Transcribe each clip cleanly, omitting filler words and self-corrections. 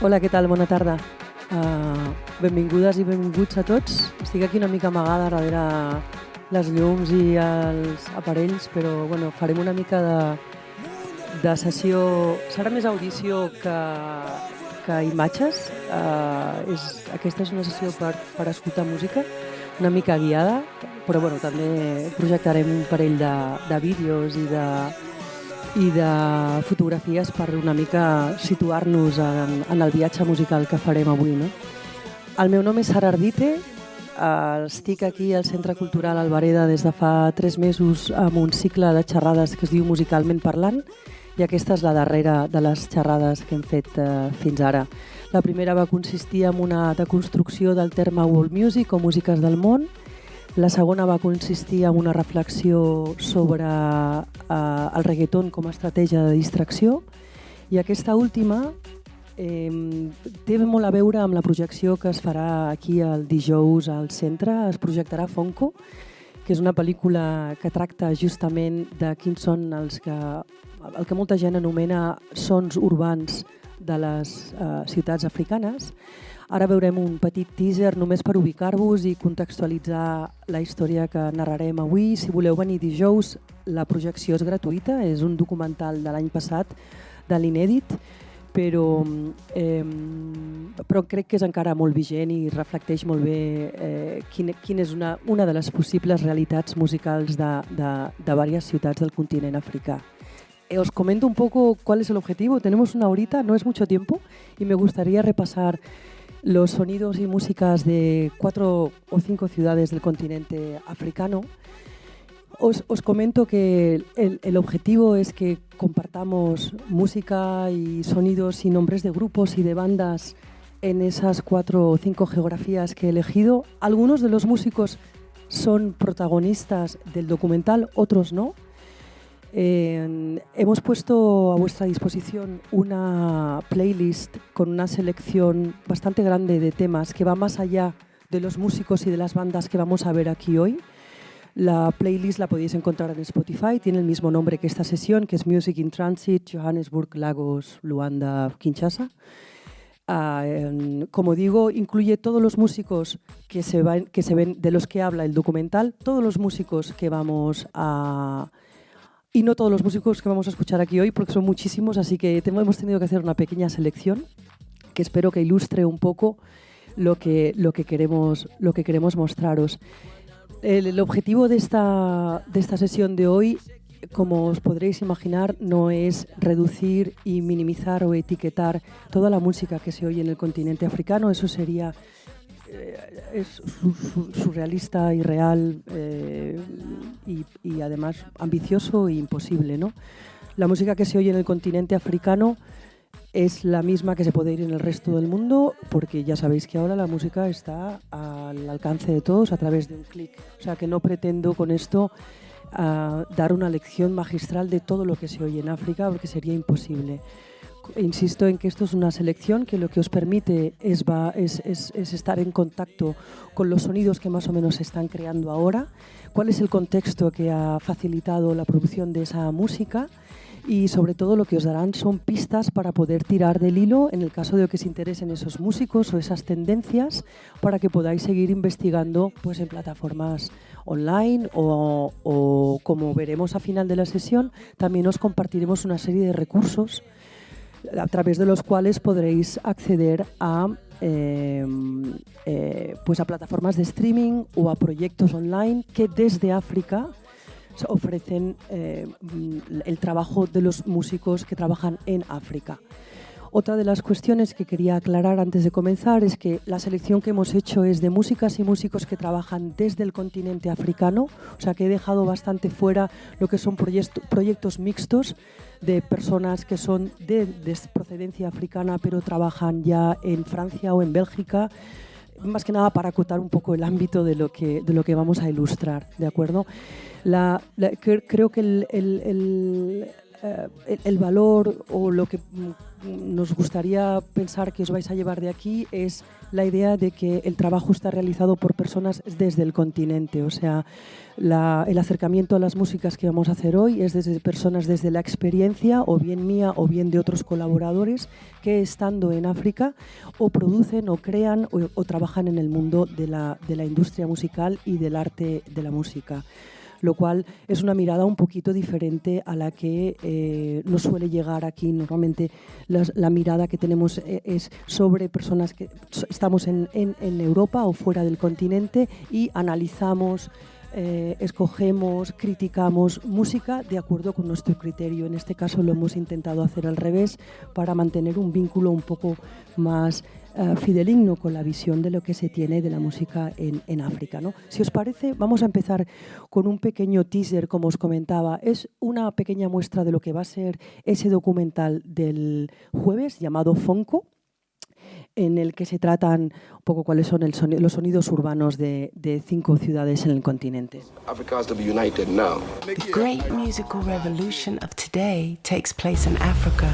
Hola, què tal? Bona tarda. Benvingudes i benvinguts a tots. Estic aquí una mica amagada darrere les llums i els aparells, però bueno, farem una mica de sessió. Serà més audició que imatges. Aquesta és una sessió per escoltar música, una mica guiada, però bueno, també projectarem un parell de vídeos i de fotografies per una mica situar-nos en el viatge musical que farem avui. No? El meu nom és Sara Ardite, estic aquí al Centre Cultural Albareda des de fa 3 mesos amb un cicle de xerrades que es diu Musicalment Parlant, i aquesta és la darrera de les xerrades que hem fet fins ara. La primera va consistir en una deconstrucció del terme world music o músiques del món. La segona va consistir en una reflexió sobre el reggaeton com a estratègia de distracció, i aquesta última té molt a veure amb la projecció que es farà aquí el dijous al centre. Es projectarà Fonco, que és una pel·lícula que tracta justament de quins són el que molta gent anomena sons urbans de les ciutats africanes. Ara veurem un petit teaser només per ubicar-vos i contextualitzar la història que narrarem avui. Si voleu venir dijous, la projecció és gratuïta, és un documental de l'any passat, de l'Inèdit, però crec que és encara molt vigent i reflecteix molt bé quina és una de les possibles realitats musicals de diverses ciutats del continent africà. Os comento un poco cuál es el objetivo. Tenemos una horita, no es mucho tiempo, y me gustaría repasar los sonidos y músicas de 4 o 5 ciudades del continente africano. Os comento que el objetivo es que compartamos música y sonidos y nombres de grupos y de bandas en esas 4 o 5 geografías que he elegido. Algunos de los músicos son protagonistas del documental, otros no. Hemos puesto a vuestra disposición una playlist con una selección bastante grande de temas que va más allá de los músicos y de las bandas que vamos a ver aquí hoy. La playlist la podéis encontrar en Spotify, tiene el mismo nombre que esta sesión, que es Music in Transit, Johannesburg, Lagos, Luanda, Kinshasa. Como digo, incluye todos los músicos que se ven, de los que habla el documental, todos los músicos que vamos a... Y no todos los músicos que vamos a escuchar aquí hoy, porque son muchísimos, así que hemos tenido que hacer una pequeña selección que espero que ilustre un poco lo que queremos mostraros. El objetivo de esta sesión de hoy, como os podréis imaginar, no es reducir y minimizar o etiquetar toda la música que se oye en el continente africano. Eso sería es surrealista, irreal y además ambicioso e imposible, ¿no? La música que se oye en el continente africano es la misma que se puede oír en el resto del mundo, porque ya sabéis que ahora la música está al alcance de todos a través de un clic. O sea que no pretendo con esto dar una lección magistral de todo lo que se oye en África, porque sería imposible. Insisto en que esto es una selección que lo que os permite es estar en contacto con los sonidos que más o menos se están creando ahora, cuál es el contexto que ha facilitado la producción de esa música, y sobre todo lo que os darán son pistas para poder tirar del hilo en el caso de que os interesen esos músicos o esas tendencias, para que podáis seguir investigando pues, en plataformas online o como veremos a final de la sesión, también os compartiremos una serie de recursos a través de los cuales podréis acceder a plataformas de streaming o a proyectos online que desde África ofrecen el trabajo de los músicos que trabajan en África. Otra de las cuestiones que quería aclarar antes de comenzar es que la selección que hemos hecho es de músicas y músicos que trabajan desde el continente africano, o sea que he dejado bastante fuera lo que son proyectos mixtos de personas que son de procedencia africana pero trabajan ya en Francia o en Bélgica, más que nada para acotar un poco el ámbito de lo que vamos a ilustrar, ¿de acuerdo? Creo que el valor o lo que nos gustaría pensar que os vais a llevar de aquí es la idea de que el trabajo está realizado por personas desde el continente. O sea, el acercamiento a las músicas que vamos a hacer hoy es desde personas desde la experiencia, o bien mía o bien de otros colaboradores, que estando en África o producen o crean o trabajan en el mundo de la industria musical y del arte de la música. Lo cual es una mirada un poquito diferente a la que nos suele llegar aquí. Normalmente la mirada que tenemos es sobre personas que estamos en Europa o fuera del continente y analizamos, escogemos, criticamos música de acuerdo con nuestro criterio. En este caso lo hemos intentado hacer al revés para mantener un vínculo un poco más fideligno con la visión de lo que se tiene de la música en África, ¿no? Si os parece, vamos a empezar con un pequeño teaser, como os comentaba. Es una pequeña muestra de lo que va a ser ese documental del jueves llamado Fonko, en el que se tratan un poco cuáles son los sonidos urbanos de 5 ciudades en el continente. The great musical revolution of today takes place in Africa,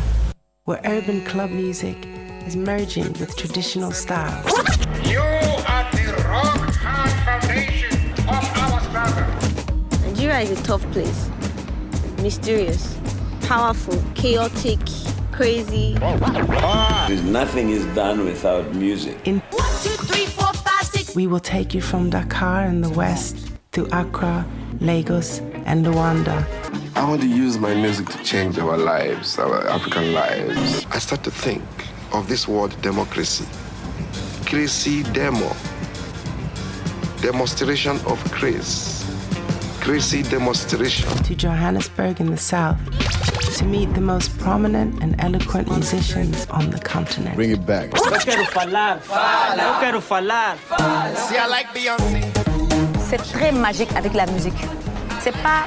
where urban club music is merging with traditional styles. You are the rock hard foundation of our struggle. Nigeria is a tough place. Mysterious, powerful, chaotic, crazy. Nothing is done without music. In 1, 2, 3, 4, 5, 6. We will take you from Dakar in the west to Accra, Lagos, and Luanda. I want to use my music to change our lives, our African lives. I start to think of this word democracy. Crazy demo. Demonstration of grace. Crazy demonstration. To Johannesburg in the south, to meet the most prominent and eloquent musicians on the continent. Bring it back. Eu quero falar. Eu quero falar. See, I like Beyoncé. C'est très magique avec la musique. C'est pas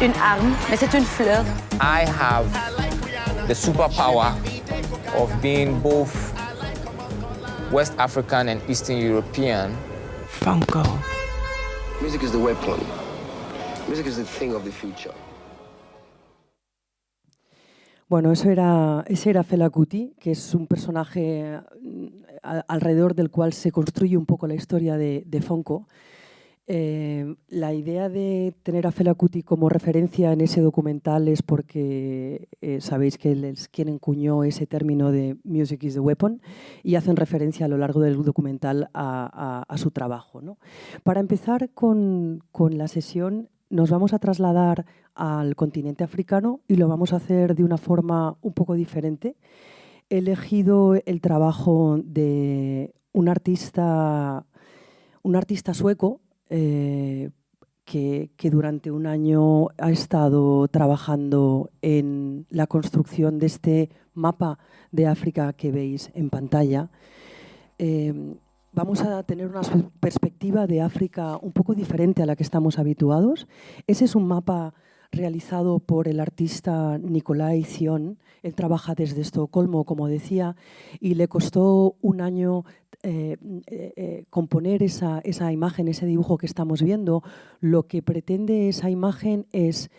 une arme, mais c'est une fleur. I have the superpower of being both West African and Eastern European. Funko. Music is the weapon. Music is the thing of the future. Bueno, ese era Fela Kuti, que es un personaje alrededor del cual se construye un poco la historia de Fonko. La idea de tener a Fela Kuti como referencia en ese documental es porque sabéis que él es quien encuñó ese término de Music is the Weapon y hacen referencia a lo largo del documental a su trabajo, ¿no? Para empezar con la sesión, nos vamos a trasladar al continente africano y lo vamos a hacer de una forma un poco diferente. He elegido el trabajo de un artista sueco que durante un año ha estado trabajando en la construcción de este mapa de África que veis en pantalla. Vamos a tener una perspectiva de África un poco diferente a la que estamos habituados. Ese es un mapa realizado por el artista Nicolai Zion. Él trabaja desde Estocolmo, como decía, y le costó un año componer esa imagen, ese dibujo que estamos viendo. Lo que pretende esa imagen es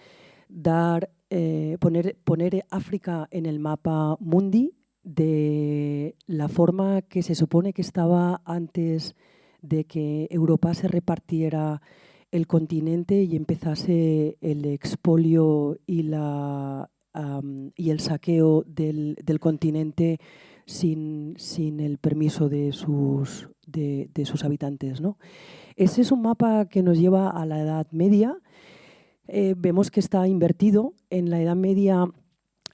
poner África en el mapa mundi de la forma que se supone que estaba antes de que Europa se repartiera el continente y empezase el expolio y el saqueo del continente sin el permiso de sus habitantes, ¿no? Ese es un mapa que nos lleva a la Edad Media. Vemos que está invertido. En la Edad Media,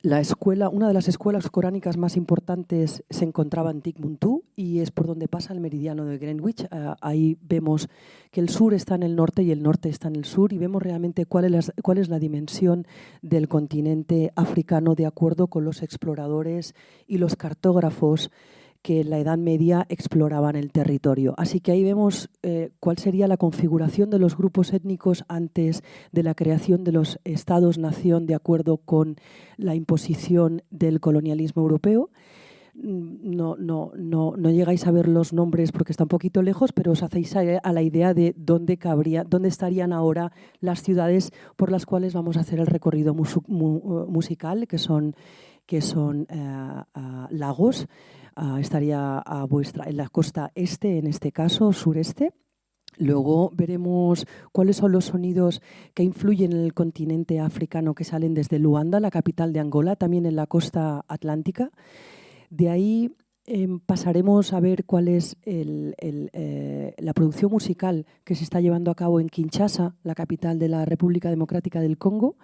una de las escuelas coránicas más importantes se encontraba en Timbuktu y es por donde pasa el meridiano de Greenwich. Ahí vemos que el sur está en el norte y el norte está en el sur y vemos realmente cuál es la dimensión del continente africano de acuerdo con los exploradores y los cartógrafos que en la Edad Media exploraban el territorio. Así que ahí vemos cuál sería la configuración de los grupos étnicos antes de la creación de los estados-nación de acuerdo con la imposición del colonialismo europeo. No llegáis a ver los nombres porque está un poquito lejos, pero os hacéis a la idea de dónde estarían ahora las ciudades por las cuales vamos a hacer el recorrido musical, que son que son lagos. Estaría en la costa este, en este caso, sureste. Luego veremos cuáles son los sonidos que influyen en el continente africano que salen desde Luanda, la capital de Angola, también en la costa atlántica. De ahí pasaremos a ver cuál es la producción musical que se está llevando a cabo en Kinshasa, la capital de la República Democrática del Congo.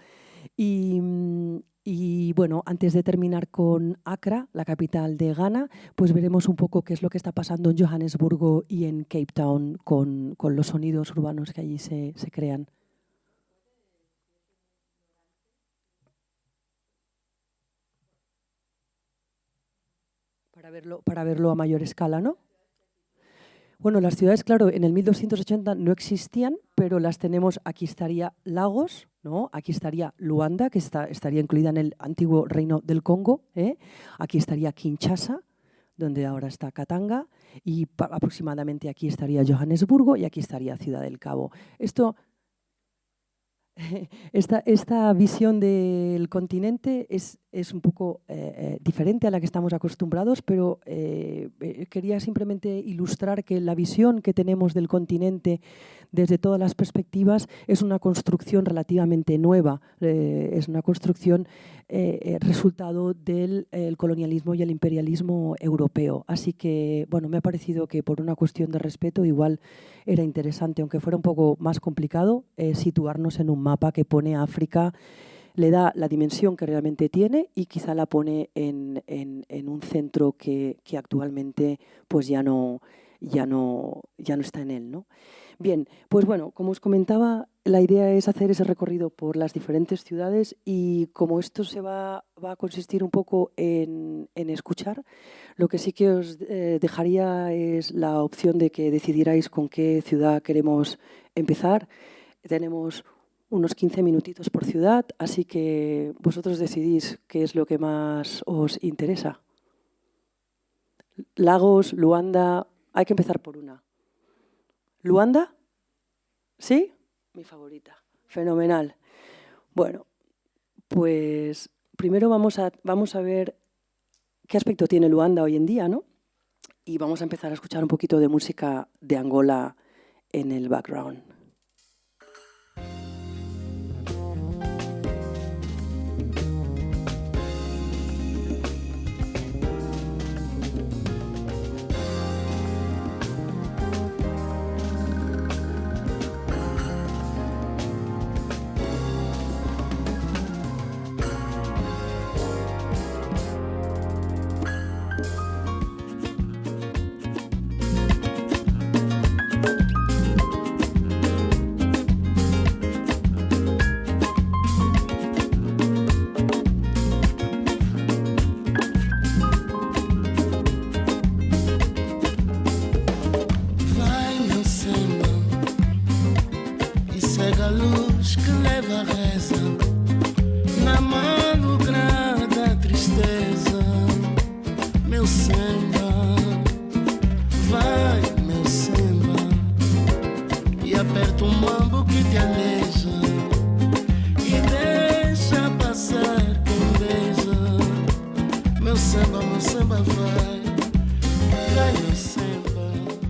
Y bueno, antes de terminar con Accra, la capital de Ghana, pues veremos un poco qué es lo que está pasando en Johannesburgo y en Cape Town con los sonidos urbanos que allí se crean. Para verlo a mayor escala, ¿no? Bueno, las ciudades, claro, en el 1280 no existían, pero las tenemos. Aquí estaría Lagos, ¿no? Aquí estaría Luanda, que estaría incluida en el antiguo reino del Congo, ¿eh? Aquí estaría Kinshasa, donde ahora está Katanga, y aproximadamente aquí estaría Johannesburgo y aquí estaría Ciudad del Cabo. Esta visión del continente es un poco diferente a la que estamos acostumbrados, pero quería simplemente ilustrar que la visión que tenemos del continente desde todas las perspectivas es una construcción relativamente nueva, es una construcción resultado del colonialismo y el imperialismo europeo. Así que, bueno, me ha parecido que por una cuestión de respeto igual era interesante, aunque fuera un poco más complicado, situarnos en un mapa que pone a África, le da la dimensión que realmente tiene y quizá la pone en un centro que actualmente pues ya no está en él, ¿no? Bien, pues bueno, como os comentaba, la idea es hacer ese recorrido por las diferentes ciudades y como esto va a consistir un poco en escuchar, lo que sí que os dejaría es la opción de que decidierais con qué ciudad queremos empezar. Tenemos unos 15 minutitos por ciudad, así que vosotros decidís qué es lo que más os interesa. Lagos, Luanda, hay que empezar por una. ¿Luanda? ¿Sí? Mi favorita. Fenomenal. Bueno, pues primero vamos a ver qué aspecto tiene Luanda hoy en día, ¿no? Y vamos a empezar a escuchar un poquito de música de Angola en el background.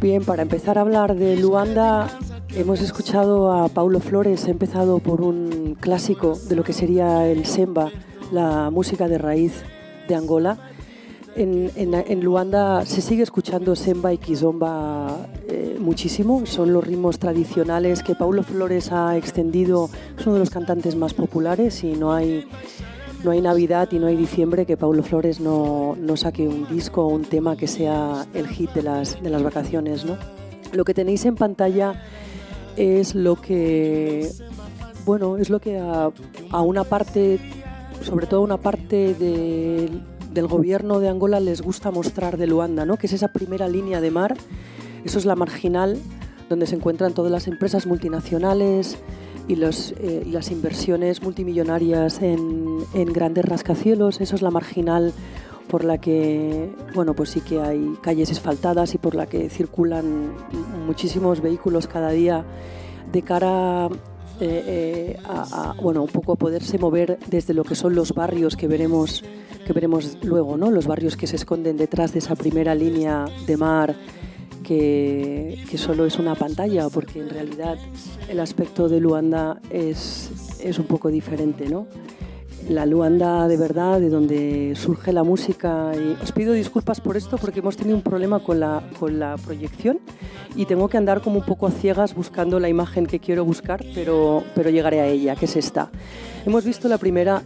Bien, para empezar a hablar de Luanda, hemos escuchado a Paulo Flores, he empezado por un clásico de lo que sería el semba, la música de raíz de Angola. En Luanda se sigue escuchando semba y kizomba muchísimo, son los ritmos tradicionales que Paulo Flores ha extendido, es uno de los cantantes más populares y no hay Navidad y no hay diciembre que Paulo Flores no saque un disco o un tema que sea el hit de las vacaciones, ¿no? Lo que tenéis en pantalla es lo que a una parte, sobre todo a una parte del gobierno de Angola les gusta mostrar de Luanda, ¿no? Que es esa primera línea de mar, eso es la marginal, donde se encuentran todas las empresas multinacionales y las inversiones multimillonarias en grandes rascacielos. Eso es la marginal por la que, bueno, pues sí que hay calles asfaltadas y por la que circulan muchísimos vehículos cada día de cara un poco a poderse mover desde lo que son los barrios que veremos que veremos luego, ¿no? Los barrios que se esconden detrás de esa primera línea de mar que solo es una pantalla, porque en realidad el aspecto de Luanda es un poco diferente, ¿no? La Luanda de verdad, de donde surge la música. Y os pido disculpas por esto porque hemos tenido un problema con la proyección y tengo que andar como un poco a ciegas buscando la imagen que quiero buscar, pero llegaré a ella, que es esta. Hemos visto la primera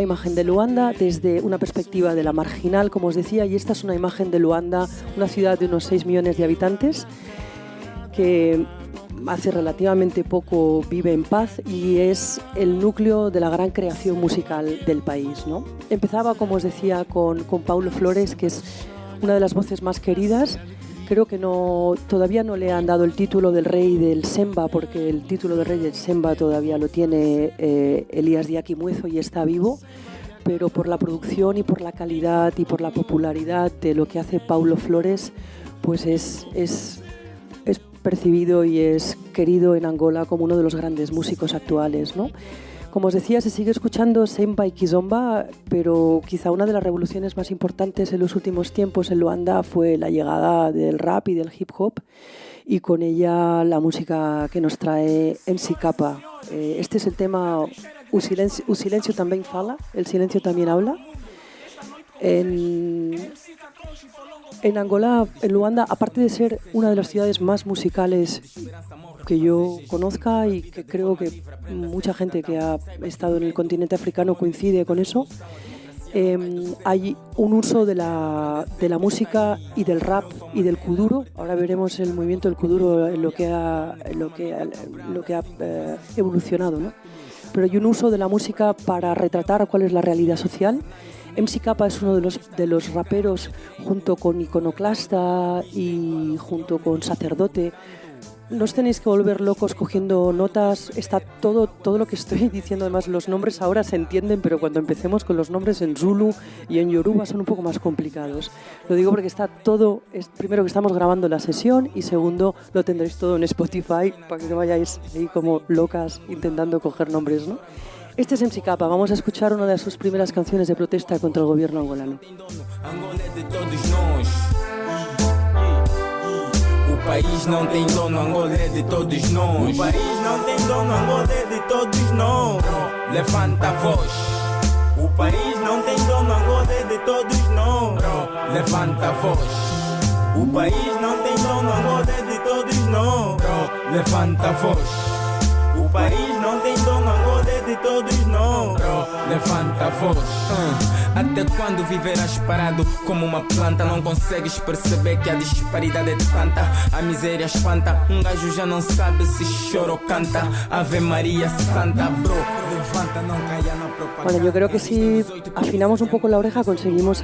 imagen de Luanda desde una perspectiva de la marginal, como os decía, y esta es una imagen de Luanda, una ciudad de unos 6 millones de habitantes que hace relativamente poco vive en paz y es el núcleo de la gran creación musical del país, ¿no? Empezaba, como os decía, con Paulo Flores, que es una de las voces más queridas. Creo que todavía no le han dado el título del rey del Semba, porque el título del rey del Semba todavía lo tiene Elías Diaki Muezo y está vivo, pero por la producción y por la calidad y por la popularidad de lo que hace Paulo Flores, pues es percibido y es querido en Angola como uno de los grandes músicos actuales, ¿no? Como os decía, se sigue escuchando Semba y Kizomba, pero quizá una de las revoluciones más importantes en los últimos tiempos en Luanda fue la llegada del rap y del hip hop, y con ella la música que nos trae MC Kappa. Este es el tema O Silencio Também Fala, el silencio también habla. En Angola, en Luanda, aparte de ser una de las ciudades más musicales que yo conozca y que creo que mucha gente que ha estado en el continente africano coincide con eso, hay un uso de la música y del rap y del kuduro. Ahora veremos el movimiento del kuduro en lo que ha evolucionado, ¿no? Pero hay un uso de la música para retratar cuál es la realidad social. MC Kappa es uno de los raperos, junto con Iconoclasta y junto con Sacerdote. No os tenéis que volver locos cogiendo notas. Está todo lo que estoy diciendo. Además, los nombres ahora se entienden, pero cuando empecemos con los nombres en Zulu y en Yoruba son un poco más complicados. Lo digo porque está todo, primero que estamos grabando la sesión y segundo lo tendréis todo en Spotify para que no vayáis ahí como locas intentando coger nombres, ¿no? Este es MC Kappa. Vamos a escuchar una de sus primeras canciones de protesta contra el gobierno angolano. O país não tem dono, Angola é de todos nós. O país não tem dono, Angola é de todos nós. Levanta a voz. O país não tem dono, Angola é de todos nós. Levanta a voz. O país não tem dono, Angola é de todos nós. Levanta a voz. O país não tem dono, Angola é de todos nós. Levanta a voz. Até quando viverás parado como uma planta? Não consegues perceber que a disparidade é tanta. A miséria espanta. Gajo já não sabe se chora ou canta. Ave María Santa, bro. Levanta, não caia na propaganda. Bueno, yo creo que si afinamos un poco la oreja conseguimos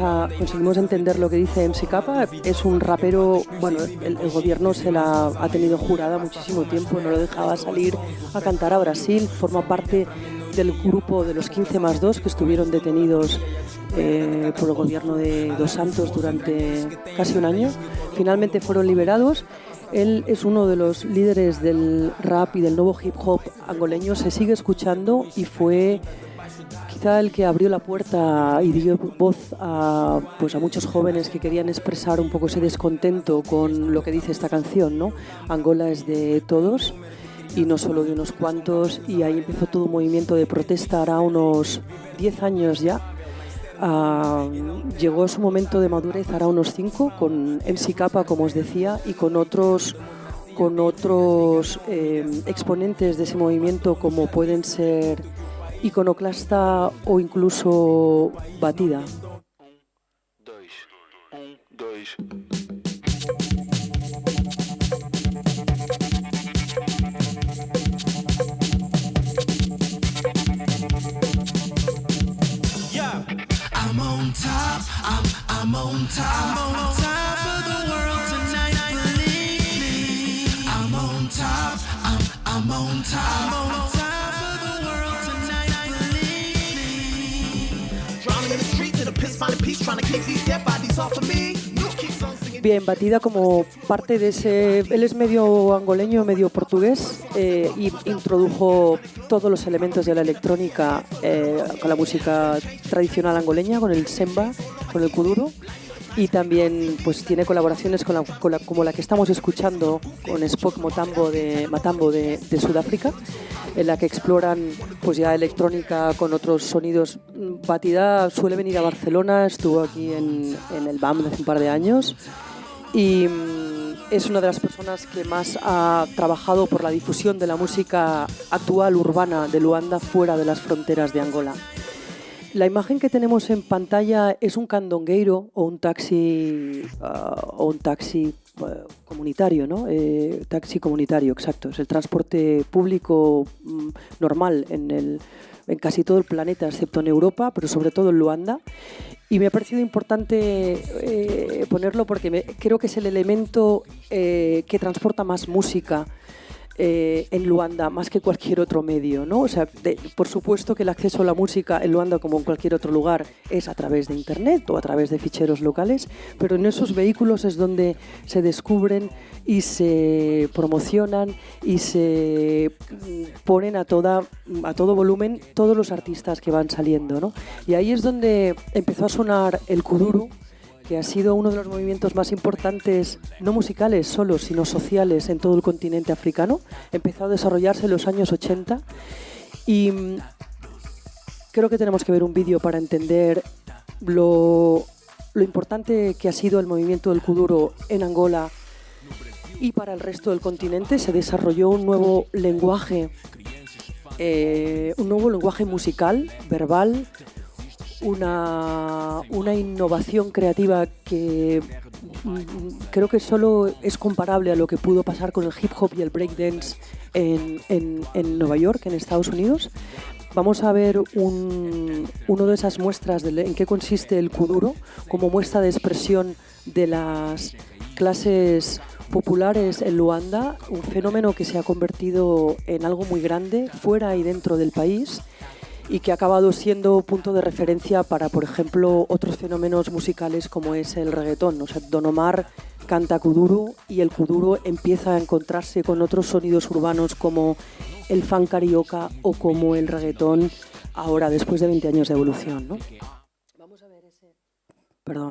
entender lo que dice MC Kappa. Es un rapero, bueno, el gobierno se la ha tenido jurada muchísimo tiempo, no lo dejaba salir a cantar a Brasil. Forma parte del grupo de los 15+2 que estuvieron detenidos por el gobierno de Dos Santos durante casi un año. Finalmente fueron liberados. Él es uno de los líderes del rap y del nuevo hip hop angoleño. Se sigue escuchando y fue quizá el que abrió la puerta y dio voz a muchos jóvenes que querían expresar un poco ese descontento con lo que dice esta canción, ¿no? Angola es de todos y no solo de unos cuantos, y ahí empezó todo un movimiento de protesta hará unos 10 años ya. Llegó su momento de madurez hará unos 5 con MC Kappa, como os decía, y con otros exponentes de ese movimiento como pueden ser Iconoclasta o incluso Batida. I'm on top, I'm on top of the world tonight, believe me. I'm on top, I'm on top of the world tonight, believe me. Drowning in the streets in a piss finding peace, trying to kick these dead bodies off of me. Bien, Batida como parte de ese... Él es medio angoleño, medio portugués y introdujo todos los elementos de la electrónica con la música tradicional angoleña, con el semba, con el kuduro. Y también pues tiene colaboraciones como la que estamos escuchando con Spock Matambo de Sudáfrica, en la que exploran pues ya electrónica con otros sonidos. Batida suele venir a Barcelona, estuvo aquí en el BAM hace un par de años y es una de las personas que más ha trabajado por la difusión de la música actual urbana de Luanda fuera de las fronteras de Angola. La imagen que tenemos en pantalla es un candongueiro o un taxi comunitario, ¿no? Taxi comunitario, exacto. Es el transporte público normal en casi todo el planeta, excepto en Europa, pero sobre todo en Luanda. Y me ha parecido importante ponerlo porque creo que es el elemento que transporta más música en Luanda, más que cualquier otro medio, ¿no? O sea, por supuesto que el acceso a la música en Luanda, como en cualquier otro lugar, es a través de Internet o a través de ficheros locales, pero en esos vehículos es donde se descubren y se promocionan y se ponen a todo volumen todos los artistas que van saliendo, ¿no? Y ahí es donde empezó a sonar el kuduro, que ha sido uno de los movimientos más importantes, no musicales solo, sino sociales en todo el continente africano. Empezó a desarrollarse en los años 80 y creo que tenemos que ver un vídeo para entender lo importante que ha sido el movimiento del kuduro en Angola y para el resto del continente. Se desarrolló un nuevo lenguaje musical, verbal, una innovación creativa que creo que solo es comparable a lo que pudo pasar con el hip hop y el breakdance en Nueva York, en Estados Unidos. Vamos a ver uno de esas muestras de en qué consiste el kuduro como muestra de expresión de las clases populares en Luanda, un fenómeno que se ha convertido en algo muy grande fuera y dentro del país y que ha acabado siendo punto de referencia para, por ejemplo, otros fenómenos musicales como es el reggaetón. O sea, Don Omar canta kuduro y el kuduro empieza a encontrarse con otros sonidos urbanos como el funk carioca o como el reggaetón ahora, después de 20 años de evolución, ¿no?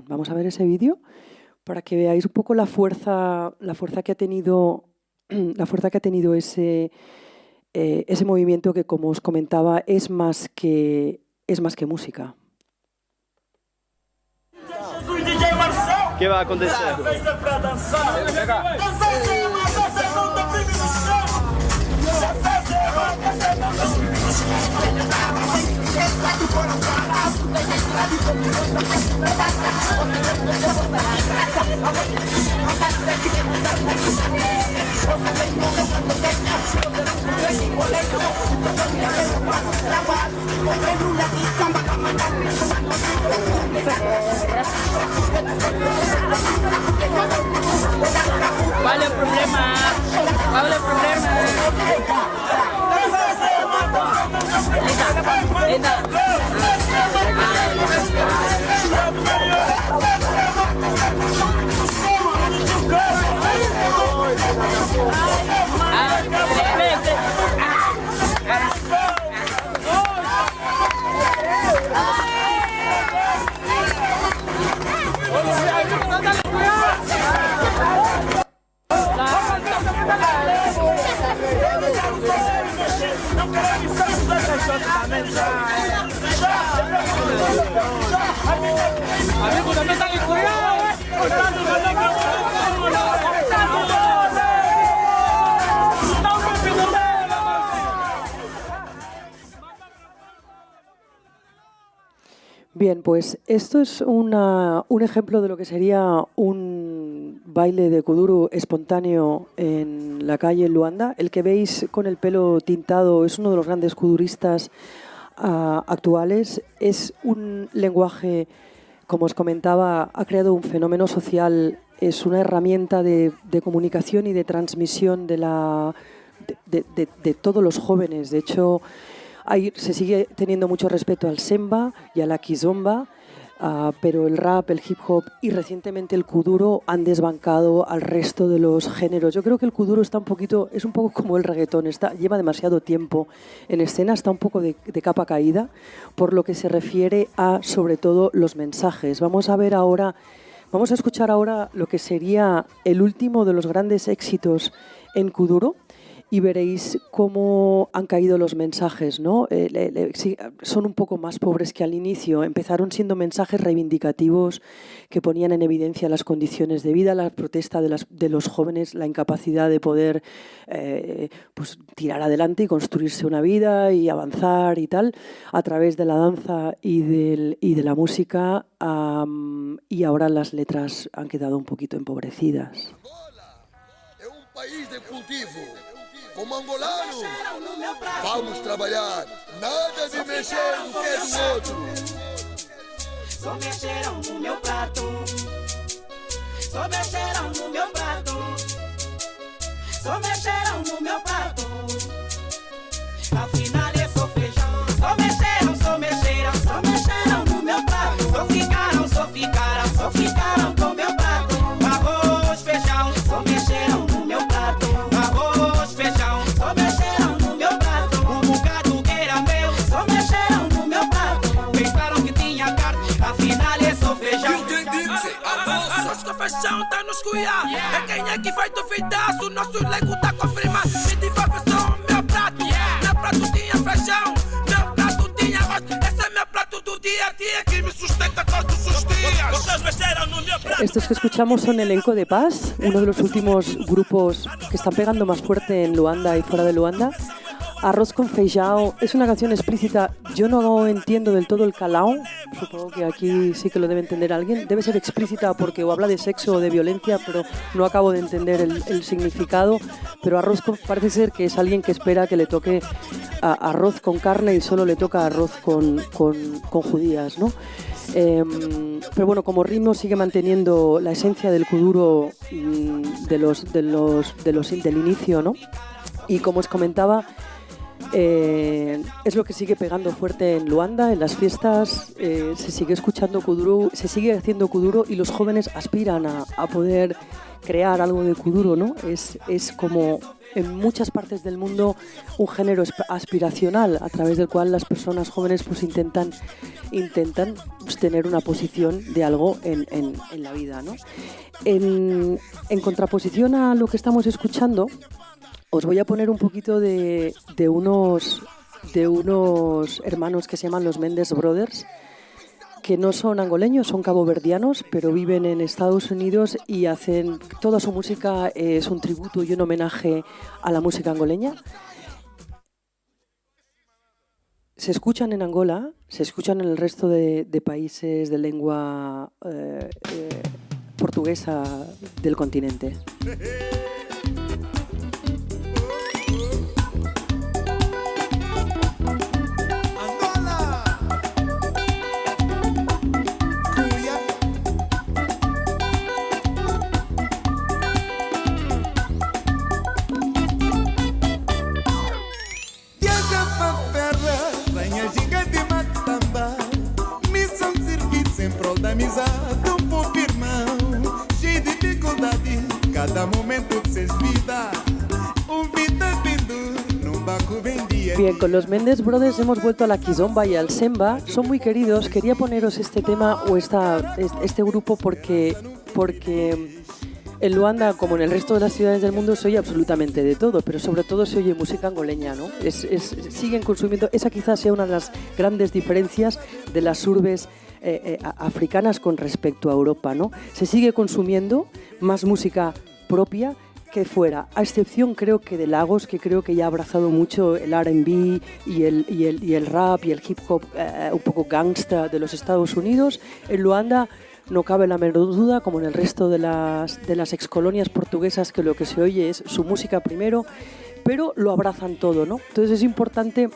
Vamos a ver ese vídeo para que veáis un poco la fuerza que ha tenido ese movimiento que, como os comentaba, es más que música. ¿Qué va a acontecer? ¿Cuál es el problema? ¿Cuál es el problema? Bien, pues esto es un ejemplo de lo que sería un baile de kuduro espontáneo en la calle en Luanda. El que veis con el pelo tintado es uno de los grandes kuduristas actuales. Es un lenguaje, como os comentaba, ha creado un fenómeno social, es una herramienta de comunicación y de transmisión de todos los jóvenes. De hecho, se sigue teniendo mucho respeto al semba y a la kizomba. pero el rap, el hip hop y recientemente el kuduro han desbancado al resto de los géneros. Yo creo que el kuduro es un poco como el reggaetón, lleva demasiado tiempo en escena, está un poco de capa caída por lo que se refiere a, sobre todo, los mensajes. Vamos a escuchar ahora lo que sería el último de los grandes éxitos en kuduro y veréis cómo han caído los mensajes, ¿no? Son un poco más pobres que al inicio. Empezaron siendo mensajes reivindicativos que ponían en evidencia las condiciones de vida, la protesta de los jóvenes, la incapacidad de poder pues, tirar adelante y construirse una vida y avanzar y tal, a través de la danza y de la música, y ahora las letras han quedado un poquito empobrecidas. País de cultivo, como angolano, vamos trabalhar, nada de mexer no que é do outro. Só mexeram no meu prato, só mexeram no meu prato, só mexeram no meu prato, afinal é só feijão. Só mexeram no meu prato, só ficaram com meu prato, arroz, feijão, só mexeram no meu prato, arroz, feijão, só mexeram no meu prato, um bocado que era meu, só mexeram no meu prato, pensaram que tinha carne, afinal é só feijão. Entendi-se, arroz, com feijão tá nos cuiar, é quem é que vai duvidar, se o nosso leigo tá confirmado, me devolve só o meu prato, meu prato tinha feijão, meu prato tinha arroz, esse é meu prato do dia a dia que me sustenta todos os dias. Vocês mexeram no meu prato. Estos que escuchamos son Elenco de Paz, uno de los últimos grupos que están pegando más fuerte en Luanda y fuera de Luanda. Arroz con feijão es una canción explícita. Yo no entiendo del todo el calao, supongo que aquí sí que lo debe entender alguien. Debe ser explícita porque o habla de sexo o de violencia, pero no acabo de entender el significado. Pero parece ser que es alguien que espera que le toque arroz con carne y solo le toca arroz con judías, ¿no? Pero bueno, como ritmo sigue manteniendo la esencia del kuduro del inicio, ¿no? Y como os comentaba, es lo que sigue pegando fuerte en Luanda, en las fiestas, se sigue escuchando kuduro, se sigue haciendo kuduro y los jóvenes aspiran a poder crear algo de kuduro, ¿no? Es como en muchas partes del mundo un género aspiracional a través del cual las personas jóvenes pues intentan pues, tener una posición de algo en la vida, ¿no? En contraposición a lo que estamos escuchando, os voy a poner un poquito de unos hermanos que se llaman los Mendes Brothers, que no son angoleños, son caboverdianos, pero viven en Estados Unidos y hacen toda su música es un tributo y un homenaje a la música angoleña. Se escuchan en Angola, se escuchan en el resto de países de lengua portuguesa del continente. Bien, con los Mendes Brothers hemos vuelto a la kizomba y al semba. Son muy queridos. Quería poneros este tema o este grupo porque en Luanda, como en el resto de las ciudades del mundo, se oye absolutamente de todo, pero sobre todo se oye música angoleña, ¿no? Siguen consumiendo. Esa quizás sea una de las grandes diferencias de las urbes africanas con respecto a Europa, ¿no? Se sigue consumiendo más música propia que fuera, a excepción creo que de Lagos, que creo que ya ha abrazado mucho el R&B y el rap y el hip hop un poco gangsta de los Estados Unidos. En Luanda no cabe la menor duda, como en el resto de las excolonias portuguesas, que lo que se oye es su música primero, pero lo abrazan todo, ¿no? Entonces es importante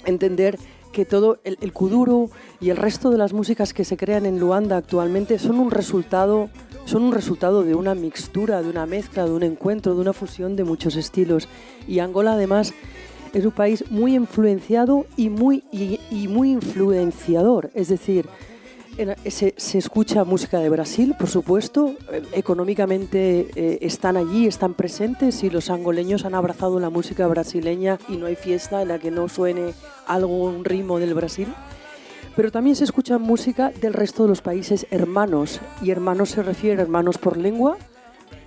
entender que todo el kuduro y el resto de las músicas que se crean en Luanda actualmente son un resultado de una mixtura, de una mezcla, de un encuentro, de una fusión de muchos estilos. Y Angola además es un país muy influenciado y muy influenciador. Es decir, Se escucha música de Brasil, por supuesto. Económicamente están allí, están presentes, y los angoleños han abrazado la música brasileña y no hay fiesta en la que no suene algo, un ritmo del Brasil. Pero también se escucha música del resto de los países hermanos, y hermanos se refiere a hermanos por lengua,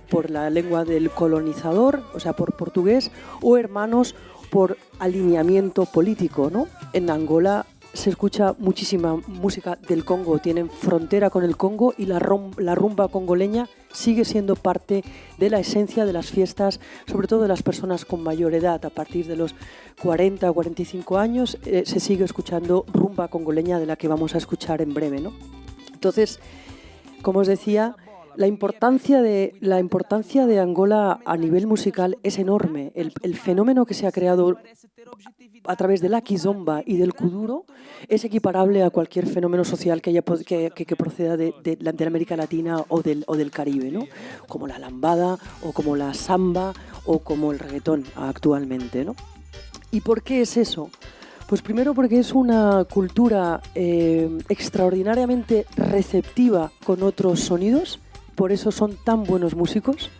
por la lengua del colonizador, o sea, por portugués, o hermanos por alineamiento político, ¿no? En Angola se escucha muchísima música del Congo, tienen frontera con el Congo, y la rumba congoleña sigue siendo parte de la esencia de las fiestas, sobre todo de las personas con mayor edad. A partir de los 40 o 45 años se sigue escuchando rumba congoleña, de la que vamos a escuchar en breve, ¿no? Entonces, como os decía, la importancia de Angola a nivel musical es enorme. El fenómeno que se ha creado a través de la kizomba y del kuduro es equiparable a cualquier fenómeno social que proceda de América Latina o del Caribe, ¿no? Como la lambada, o como la samba, o como el reggaetón actualmente, ¿no? ¿Y por qué es eso? Pues primero porque es una cultura extraordinariamente receptiva con otros sonidos, por eso son tan buenos músicos.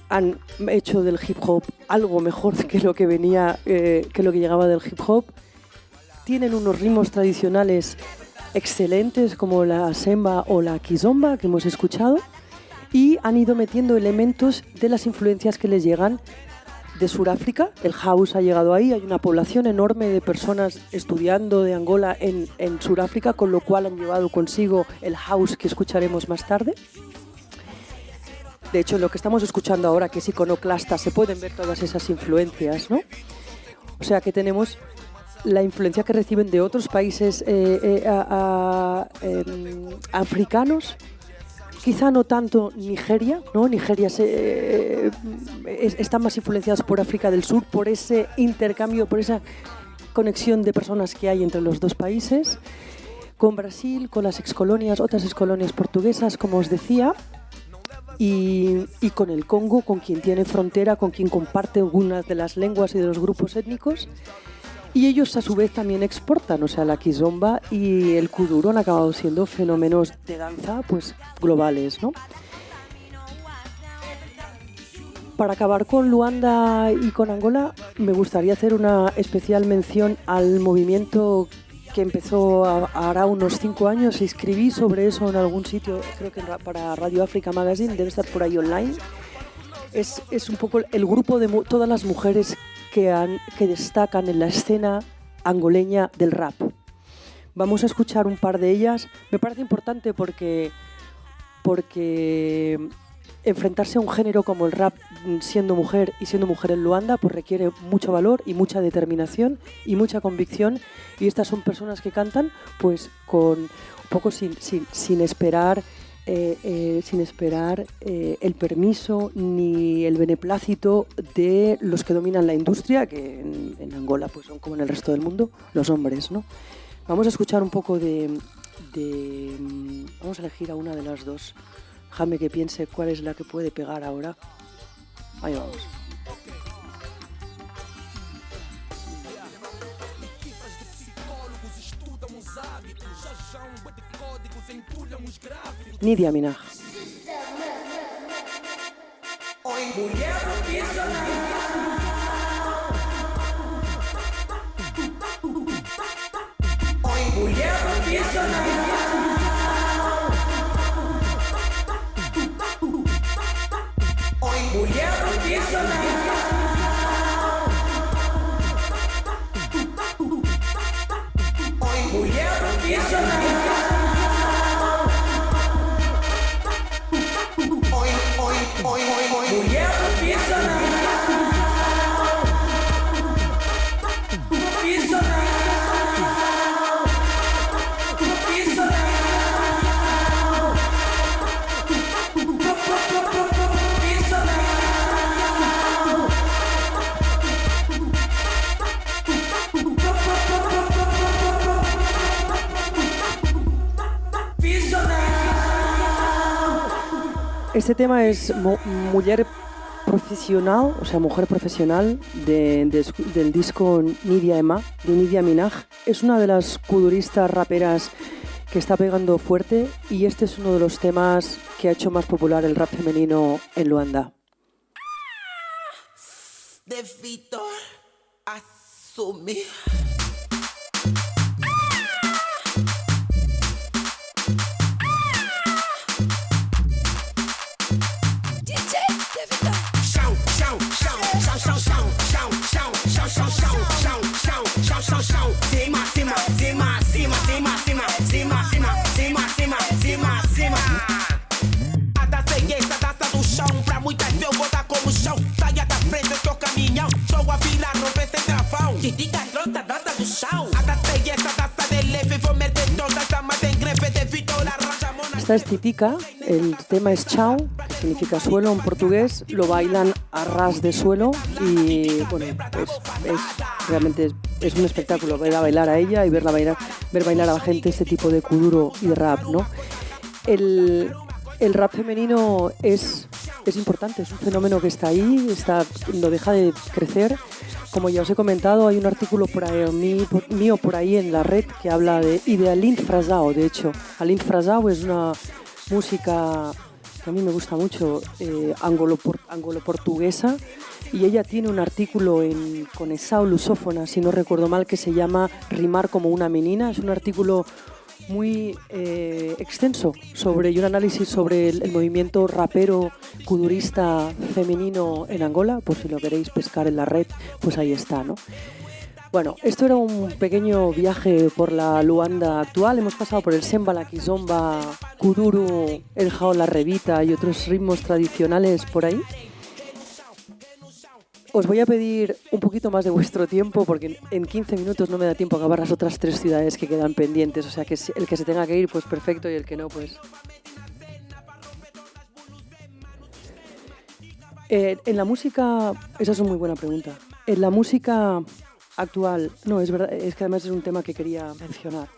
Han hecho del hip hop algo mejor que lo que llegaba del hip hop. Tienen unos ritmos tradicionales excelentes, como la semba o la kizomba que hemos escuchado, y han ido metiendo elementos de las influencias que les llegan de Sudáfrica. El house ha llegado ahí, hay una población enorme de personas estudiando de Angola en Sudáfrica, con lo cual han llevado consigo el house que escucharemos más tarde. De hecho, lo que estamos escuchando ahora, que es iconoclasta, se pueden ver todas esas influencias, ¿no? O sea que tenemos la influencia que reciben de otros países africanos, quizá no tanto Nigeria, ¿no? Nigeria están más influenciados por África del Sur, por ese intercambio, por esa conexión de personas que hay entre los dos países, con Brasil, con las otras excolonias portuguesas, como os decía, y con el Congo, con quien tiene frontera, con quien comparte algunas de las lenguas y de los grupos étnicos. Y ellos a su vez también exportan, o sea, la kizomba y el kuduro han acabado siendo fenómenos de danza pues globales, ¿no? Para acabar con Luanda y con Angola, me gustaría hacer una especial mención al movimiento que empezó hará unos 5 años. Escribí sobre eso en algún sitio, creo que para Radio Africa Magazine, debe estar por ahí online. Es un poco el grupo de todas las mujeres que destacan en la escena angoleña del rap. Vamos a escuchar un par de ellas. Me parece importante porque enfrentarse a un género como el rap siendo mujer en Luanda pues requiere mucho valor y mucha determinación y mucha convicción, y estas son personas que cantan pues con un poco sin esperar el permiso ni el beneplácito de los que dominan la industria, que en Angola pues son como en el resto del mundo los hombres, ¿no? Vamos a escuchar un poco vamos a elegir a una de las dos. Déjame que piense cuál es la que puede pegar ahora. Ahí vamos. Nidia Minaj. Este tema es Mujer Profesional, o sea, Mujer Profesional, del disco Nidia Ema, de Nidia Minaj. Es una de las kuduristas raperas que está pegando fuerte y este es uno de los temas que ha hecho más popular el rap femenino en Luanda. De Vitor asumir. Esta es Titica, el tema es Chao, que significa suelo en portugués, lo bailan a ras de suelo y bueno, pues realmente es un espectáculo ver a bailar a ella y ver bailar a la gente este tipo de kuduro y de rap, ¿no? El rap femenino es importante, es un fenómeno que está ahí, no deja de crecer. Como ya os he comentado, hay un artículo mío por ahí en la red que habla de Aline Frazao, de hecho. Aline Frazao es una música que a mí me gusta mucho, anglo-portuguesa, y ella tiene un artículo en Conexão Lusófona, si no recuerdo mal, que se llama Rimar como una menina. Es un artículo muy extenso y un análisis sobre el movimiento rapero kudurista femenino en Angola, por si lo queréis pescar en la red, pues ahí está, ¿no? Bueno, esto era un pequeño viaje por la Luanda actual. Hemos pasado por el semba, la kizomba, kuduro, el jao, la revita y otros ritmos tradicionales por ahí. Os voy a pedir un poquito más de vuestro tiempo porque en 15 minutos no me da tiempo a acabar las otras 3 ciudades que quedan pendientes. O sea que el que se tenga que ir, pues perfecto, y el que no, pues... En la música... Esa es una muy buena pregunta. En la música actual... No, es verdad, es que además es un tema que quería mencionar.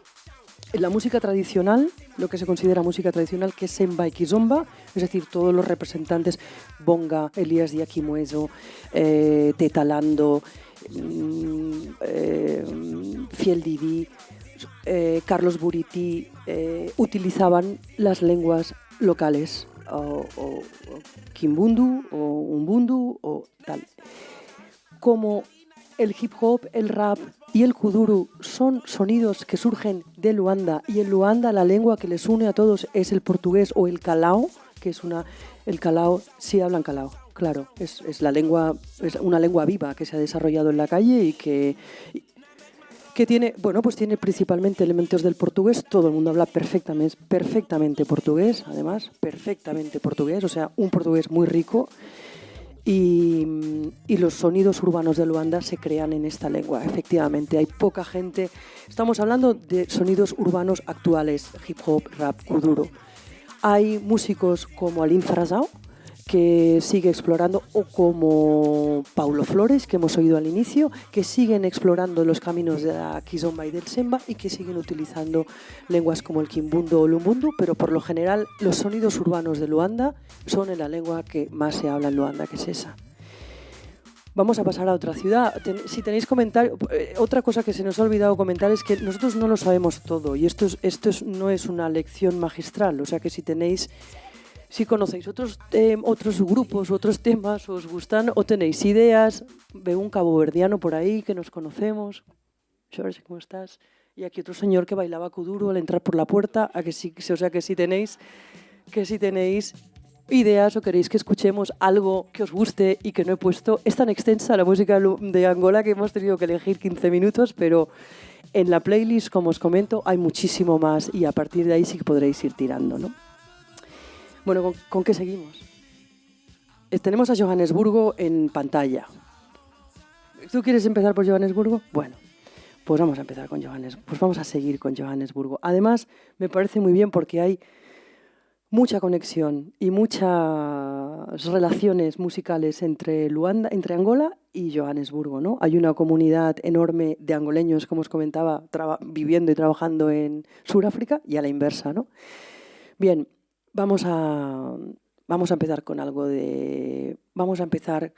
En la música tradicional, lo que se considera música tradicional, que es semba y kizomba, es decir, todos los representantes, Bonga, Elías Diakimueso, Tetalando, Fiel Divi, Carlos Buriti, utilizaban las lenguas locales, o Kimbundu, o Umbundu, o tal. Como el hip hop, el rap y el kuduro son sonidos que surgen de Luanda, y en Luanda la lengua que les une a todos es el portugués o el calao, que es el calao, sí hablan calao, claro, es una lengua viva que se ha desarrollado en la calle y que tiene, bueno, pues tiene principalmente elementos del portugués. Todo el mundo habla perfectamente portugués, además, perfectamente portugués, o sea, un portugués muy rico. Y los sonidos urbanos de Luanda se crean en esta lengua. Efectivamente, hay poca gente. Estamos hablando de sonidos urbanos actuales, hip hop, rap, kuduro. Hay músicos como Aline Frazao, que sigue explorando, o como Paulo Flores, que hemos oído al inicio, que siguen explorando los caminos de la kizomba y del semba y que siguen utilizando lenguas como el kimbundu o el umbundu, pero por lo general los sonidos urbanos de Luanda son en la lengua que más se habla en Luanda, que es esa. Vamos a pasar a otra ciudad. Si tenéis comentarios, otra cosa que se nos ha olvidado comentar es que nosotros no lo sabemos todo, y esto no es una lección magistral, o sea que si conocéis otros grupos, otros temas, os gustan o tenéis ideas, veo un caboverdiano por ahí que nos conocemos. George, ¿cómo estás? Y aquí otro señor que bailaba kuduro al entrar por la puerta. O sea que si tenéis ideas o queréis que escuchemos algo que os guste y que no he puesto. Es tan extensa la música de Angola que hemos tenido que elegir 15 minutos, pero en la playlist, como os comento, hay muchísimo más y a partir de ahí sí que podréis ir tirando, ¿no? Bueno, ¿con qué seguimos? Tenemos a Johannesburgo en pantalla. ¿Tú quieres empezar por Johannesburgo? Bueno, pues vamos a empezar con Johannesburgo. Pues vamos a seguir con Johannesburgo. Además, me parece muy bien porque hay mucha conexión y muchas relaciones musicales entre Angola y Johannesburgo, ¿no? Hay una comunidad enorme de angoleños, como os comentaba, viviendo y trabajando en Sudáfrica, y a la inversa, ¿no? Bien. Vamos a empezar con algo de... Vamos a empezar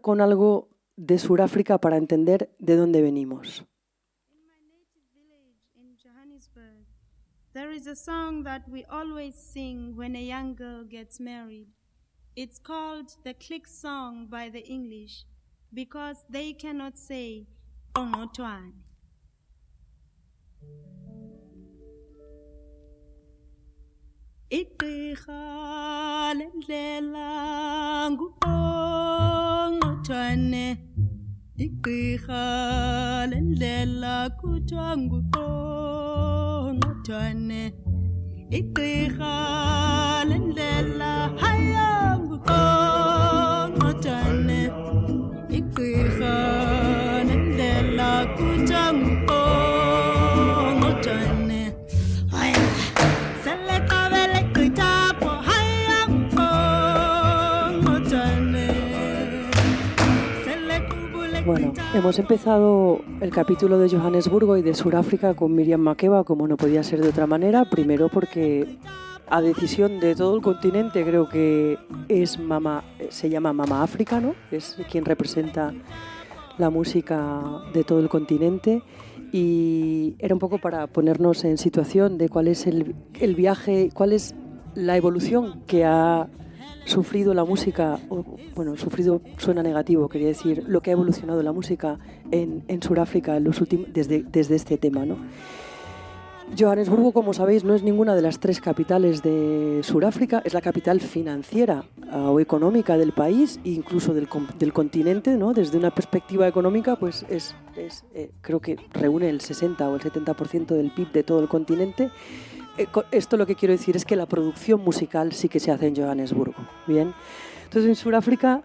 con algo de Sudáfrica para entender de dónde venimos. There is a song that we always sing when a young girl gets married. It's called the click song by the English because they cannot say Ongotwane. Igqirha lendlela nguNgotwane. Igqirha lendlela kuthiwa nguNgotwane. Igqirha lendlela haya nguNgotwane. Igqirha lendlela kuthiwa nguNgotwane. Bueno, hemos empezado el capítulo de Johannesburgo y de Sudáfrica con Miriam Makeba, como no podía ser de otra manera. Primero porque a decisión de todo el continente creo que se llama Mama África, ¿no? Es quien representa la música de todo el continente. Y era un poco para ponernos en situación de cuál es el viaje, cuál es la evolución que ha sufrido la música, bueno, sufrido suena negativo, quería decir, lo que ha evolucionado la música en Sudáfrica en los últimos, desde este tema, ¿no? Johannesburgo, como sabéis, no es ninguna de las 3 capitales de Sudáfrica, es la capital financiera o económica del país e incluso del continente, ¿no? Desde una perspectiva económica, pues creo que reúne el 60 o el 70% del PIB de todo el continente. Esto lo que quiero decir es que la producción musical sí que se hace en Johannesburgo. Bien, entonces en Sudáfrica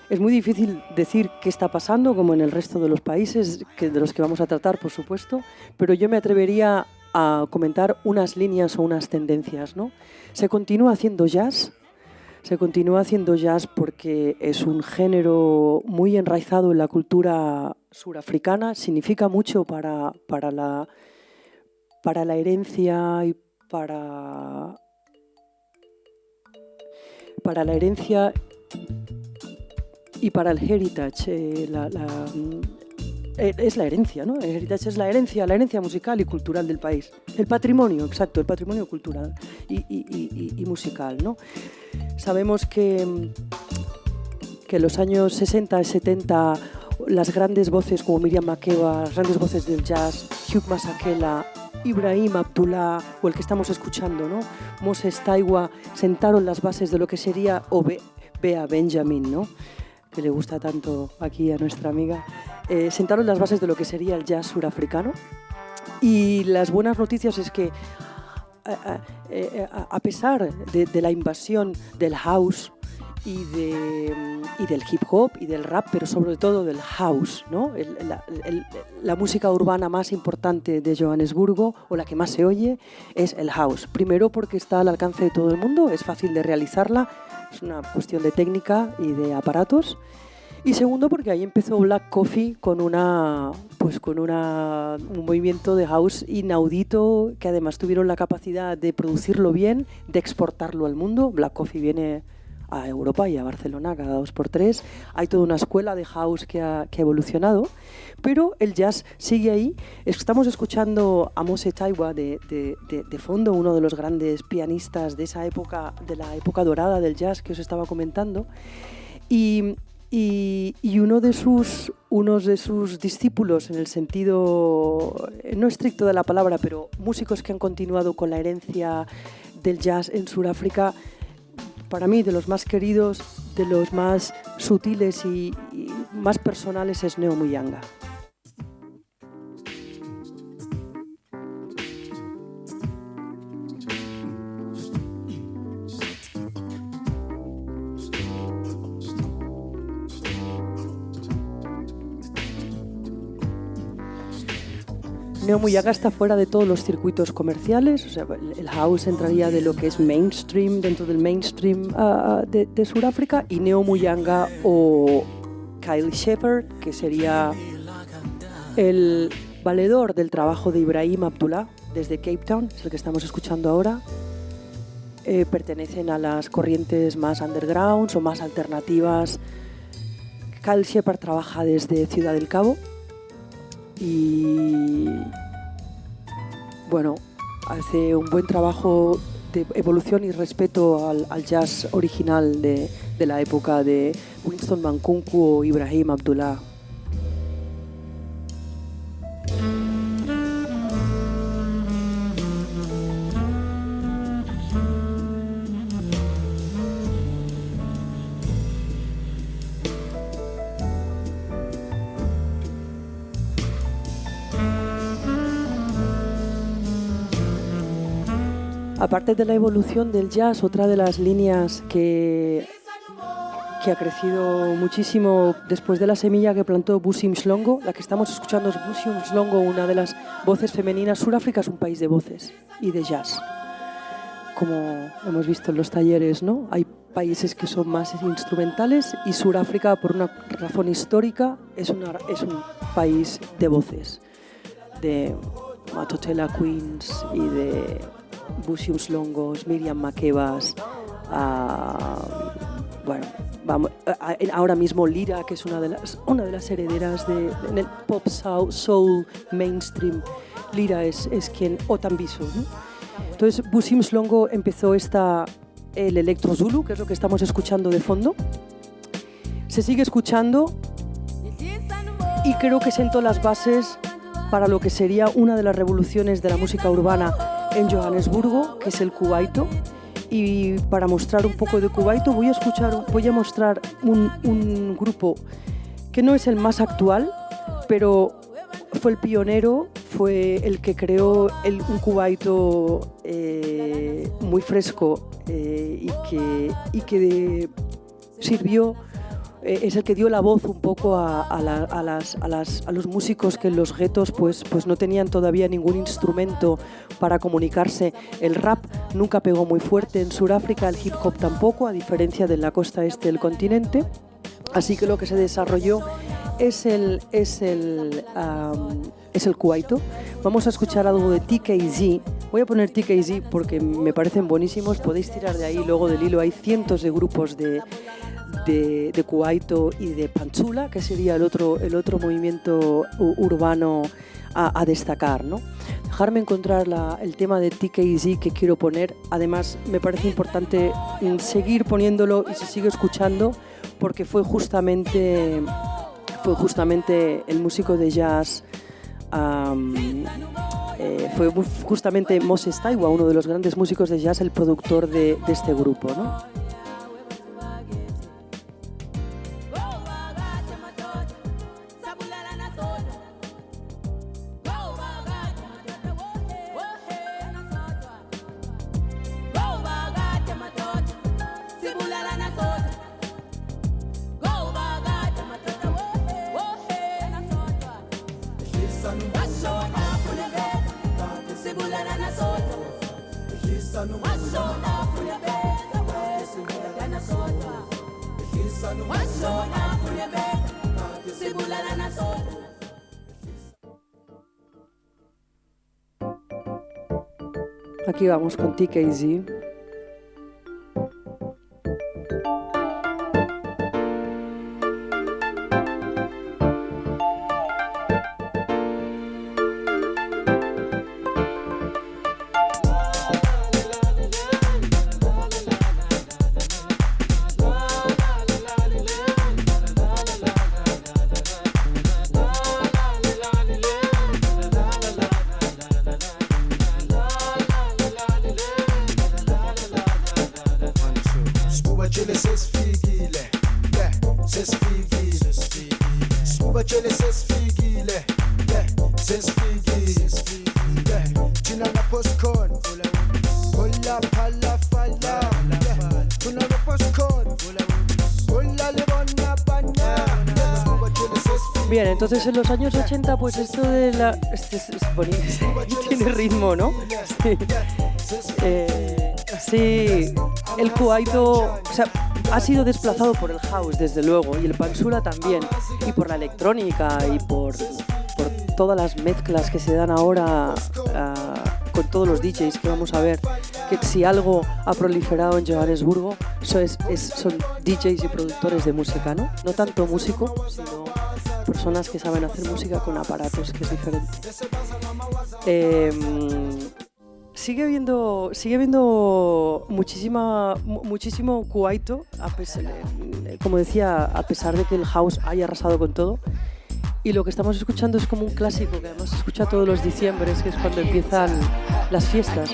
es muy difícil decir qué está pasando, como en el resto de los países de los que vamos a tratar, por supuesto, pero yo me atrevería a comentar unas líneas o unas tendencias, ¿no? Se continúa haciendo jazz porque es un género muy enraizado en la cultura surafricana, significa mucho para la herencia y para la herencia y para el heritage, es la herencia, ¿no? El heritage es la herencia musical y cultural del país. El patrimonio, exacto, el patrimonio cultural y musical, ¿no? Sabemos que en los años 60 y 70 las grandes voces como Miriam Makeba, las grandes voces del jazz, Hugh Masekela, Ibrahim Abdullah o el que estamos escuchando, ¿no? Moses Taiwa, sentaron las bases de lo que sería Bea Benjamin, ¿no? Que le gusta tanto aquí a nuestra amiga. Sentaron las bases de lo que sería el jazz surafricano. Y las buenas noticias es que a pesar de la invasión del house y del hip hop y del rap, pero sobre todo del house, ¿no? La música urbana más importante de Johannesburgo, o la que más se oye, es el house. Primero porque está al alcance de todo el mundo, es fácil de realizarla, es una cuestión de técnica y de aparatos. Y segundo porque ahí empezó Black Coffee con un movimiento de house inaudito, que además tuvieron la capacidad de producirlo bien, de exportarlo al mundo. Black Coffee viene a Europa y a Barcelona cada 2x3. Hay toda una escuela de house que ha evolucionado, pero el jazz sigue ahí. Estamos escuchando a Moses Taiwa de fondo, uno de los grandes pianistas de esa época, de la época dorada del jazz que os estaba comentando, y uno de sus discípulos, en el sentido no estricto de la palabra, pero músicos que han continuado con la herencia del jazz en Sudáfrica, para mí de los más queridos, de los más sutiles y más personales, es Neo Muyanga. Neo Muyanga está fuera de todos los circuitos comerciales, o sea, el house entraría de lo que es mainstream, dentro del mainstream de Sudáfrica, y Neo Muyanga o Kyle Shepherd, que sería el valedor del trabajo de Ibrahim Abdullah desde Cape Town, es el que estamos escuchando ahora, pertenecen a las corrientes más underground o más alternativas. Kyle Shepherd trabaja desde Ciudad del Cabo. Y bueno, hace un buen trabajo de evolución y respeto al jazz original de la época de Winston Mankunku o Ibrahim Abdullah. Aparte de la evolución del jazz, otra de las líneas que ha crecido muchísimo después de la semilla que plantó Busi Mhlongo, la que estamos escuchando es Busi Mhlongo, una de las voces femeninas. Sudáfrica es un país de voces y de jazz, como hemos visto en los talleres, ¿no? Hay países que son más instrumentales y Sudáfrica, por una razón histórica, es un país de voces, de Matotela Queens y de Busi Mhlongos, Miriam Makebas, bueno, ahora mismo Lira, que es una de las herederas en el pop soul mainstream. Lira es quien, o Tambiso, ¿no? Entonces Busi Mhlongo empezó el Electro Zulu, que es lo que estamos escuchando de fondo. Se sigue escuchando y creo que sentó las bases para lo que sería una de las revoluciones de la música urbana en Johannesburgo, que es el cubaito. Y para mostrar un poco de cubaito voy a mostrar un grupo que no es el más actual, pero fue el pionero, fue el que creó un cubaito muy fresco y que sirvió. Es el que dio la voz un poco a los músicos que en los guetos pues no tenían todavía ningún instrumento para comunicarse. El rap nunca pegó muy fuerte en Sudáfrica, el hip hop tampoco, a diferencia de la costa este del continente. Así que lo que se desarrolló es el cubaito. Vamos a escuchar algo de TKZ. Voy a poner TKZ porque me parecen buenísimos. Podéis tirar de ahí, luego del hilo hay cientos de grupos de cubaito y de panchula, que sería el otro movimiento urbano a destacar, ¿no? Dejarme encontrar el tema de TKZ que quiero poner. Además, me parece importante seguir poniéndolo y se sigue escuchando porque fue justamente el músico de jazz, fue justamente Moses Taiwa, uno de los grandes músicos de jazz, el productor de este grupo, ¿no? Aquí vamos con TKZ. Bien, entonces en los años 80 pues esto de la... tiene ritmo, ¿no? Sí, el cubaito ha sido desplazado por el house, desde luego, y el pansula también, y por la electrónica, y por todas las mezclas que se dan ahora con todos los DJs que vamos a ver, que si algo ha proliferado en Johannesburgo son DJs y productores de música, ¿no? No tanto músico, sino personas que saben hacer música con aparatos, que es diferente. Sigue habiendo muchísimo cuaito, como decía, a pesar de que el house haya arrasado con todo. Y lo que estamos escuchando es como un clásico que además se escucha todos los diciembres, que es cuando empiezan las fiestas.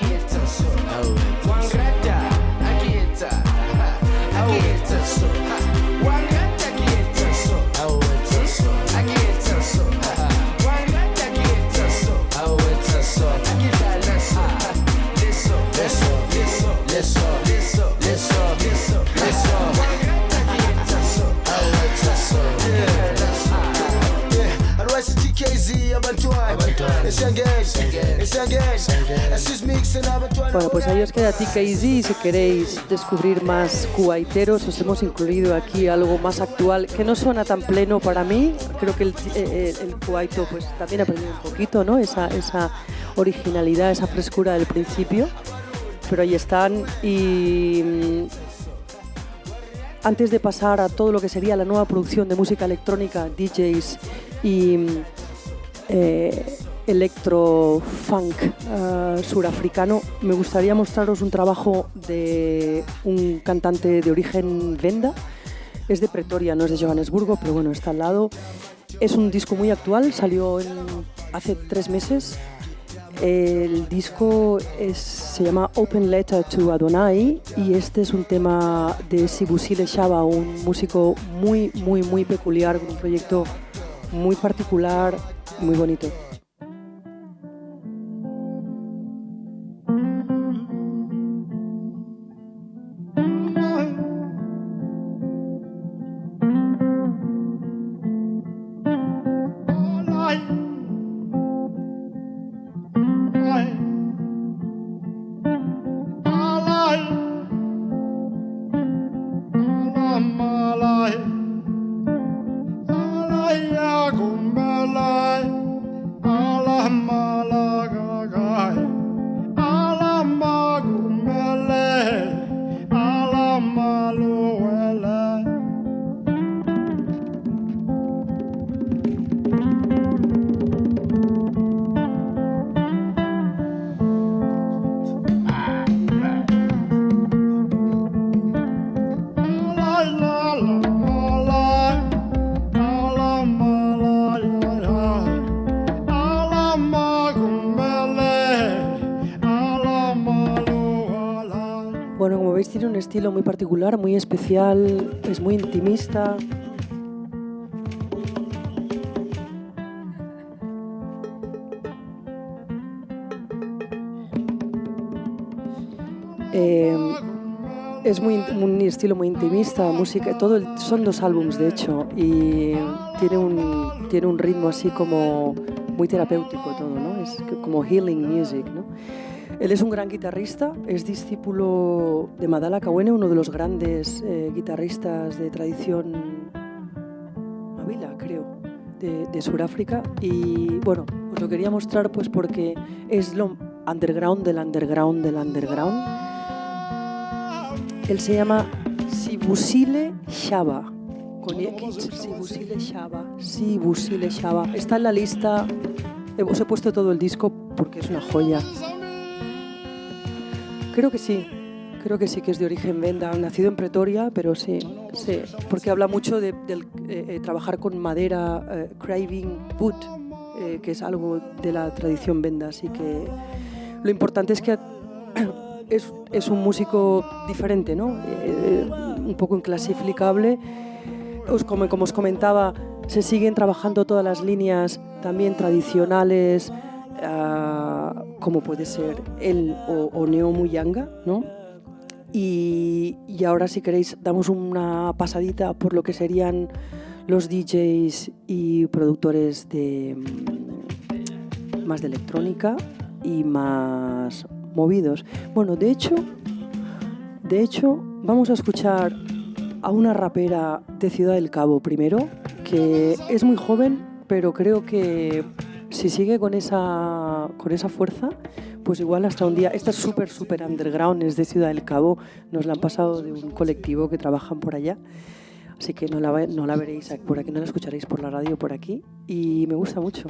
Bueno, pues ahí os queda TKZ y si queréis descubrir más cuaiteros os hemos incluido aquí algo más actual que no suena tan pleno para mí. Creo que el cuaito pues también ha perdido un poquito, ¿no? Esa originalidad, esa frescura del principio, pero ahí están. Y antes de pasar a todo lo que sería la nueva producción de música electrónica, DJs y electro-funk surafricano, me gustaría mostraros un trabajo de un cantante de origen Venda. Es de Pretoria, no es de Johannesburgo, pero bueno, está al lado. Es un disco muy actual, salió hace 3 meses. El disco se llama Open Letter to Adonai y este es un tema de Sibusile Shaba, un músico muy peculiar, con un proyecto muy particular, muy bonito. Bueno, como veis tiene un estilo muy particular, muy especial, es muy intimista. Es un estilo muy intimista, música, son 2 álbumes de hecho y tiene un ritmo así como muy terapéutico todo, ¿no? Es como healing music, ¿no? Él es un gran guitarrista, es discípulo de Madala Kawene, uno de los grandes guitarristas de tradición Mabila, creo, de Sudáfrica. Y bueno, os lo quería mostrar pues porque es lo underground del underground del underground. Él se llama Sibusile Shaba. Sibusile Shaba. Está en la lista. Os he puesto todo el disco porque es una joya. Creo que sí que es de origen Venda, nacido en Pretoria, pero sí, porque habla mucho de trabajar con madera, craving wood, que es algo de la tradición Venda, así que lo importante es que es un músico diferente, ¿no? Un poco inclasificable. Como os comentaba, se siguen trabajando todas las líneas también tradicionales, como puede ser el o Neo Muyanga, ¿no? Y ahora, si queréis, damos una pasadita por lo que serían los DJs y productores más de electrónica y más movidos. Bueno, de hecho, vamos a escuchar a una rapera de Ciudad del Cabo primero, que es muy joven, pero creo que si sigue con esa fuerza, pues igual hasta un día. Esta es súper underground, es de Ciudad del Cabo, nos la han pasado de un colectivo que trabajan por allá, así que no la veréis por aquí, no la escucharéis por la radio por aquí, y me gusta mucho.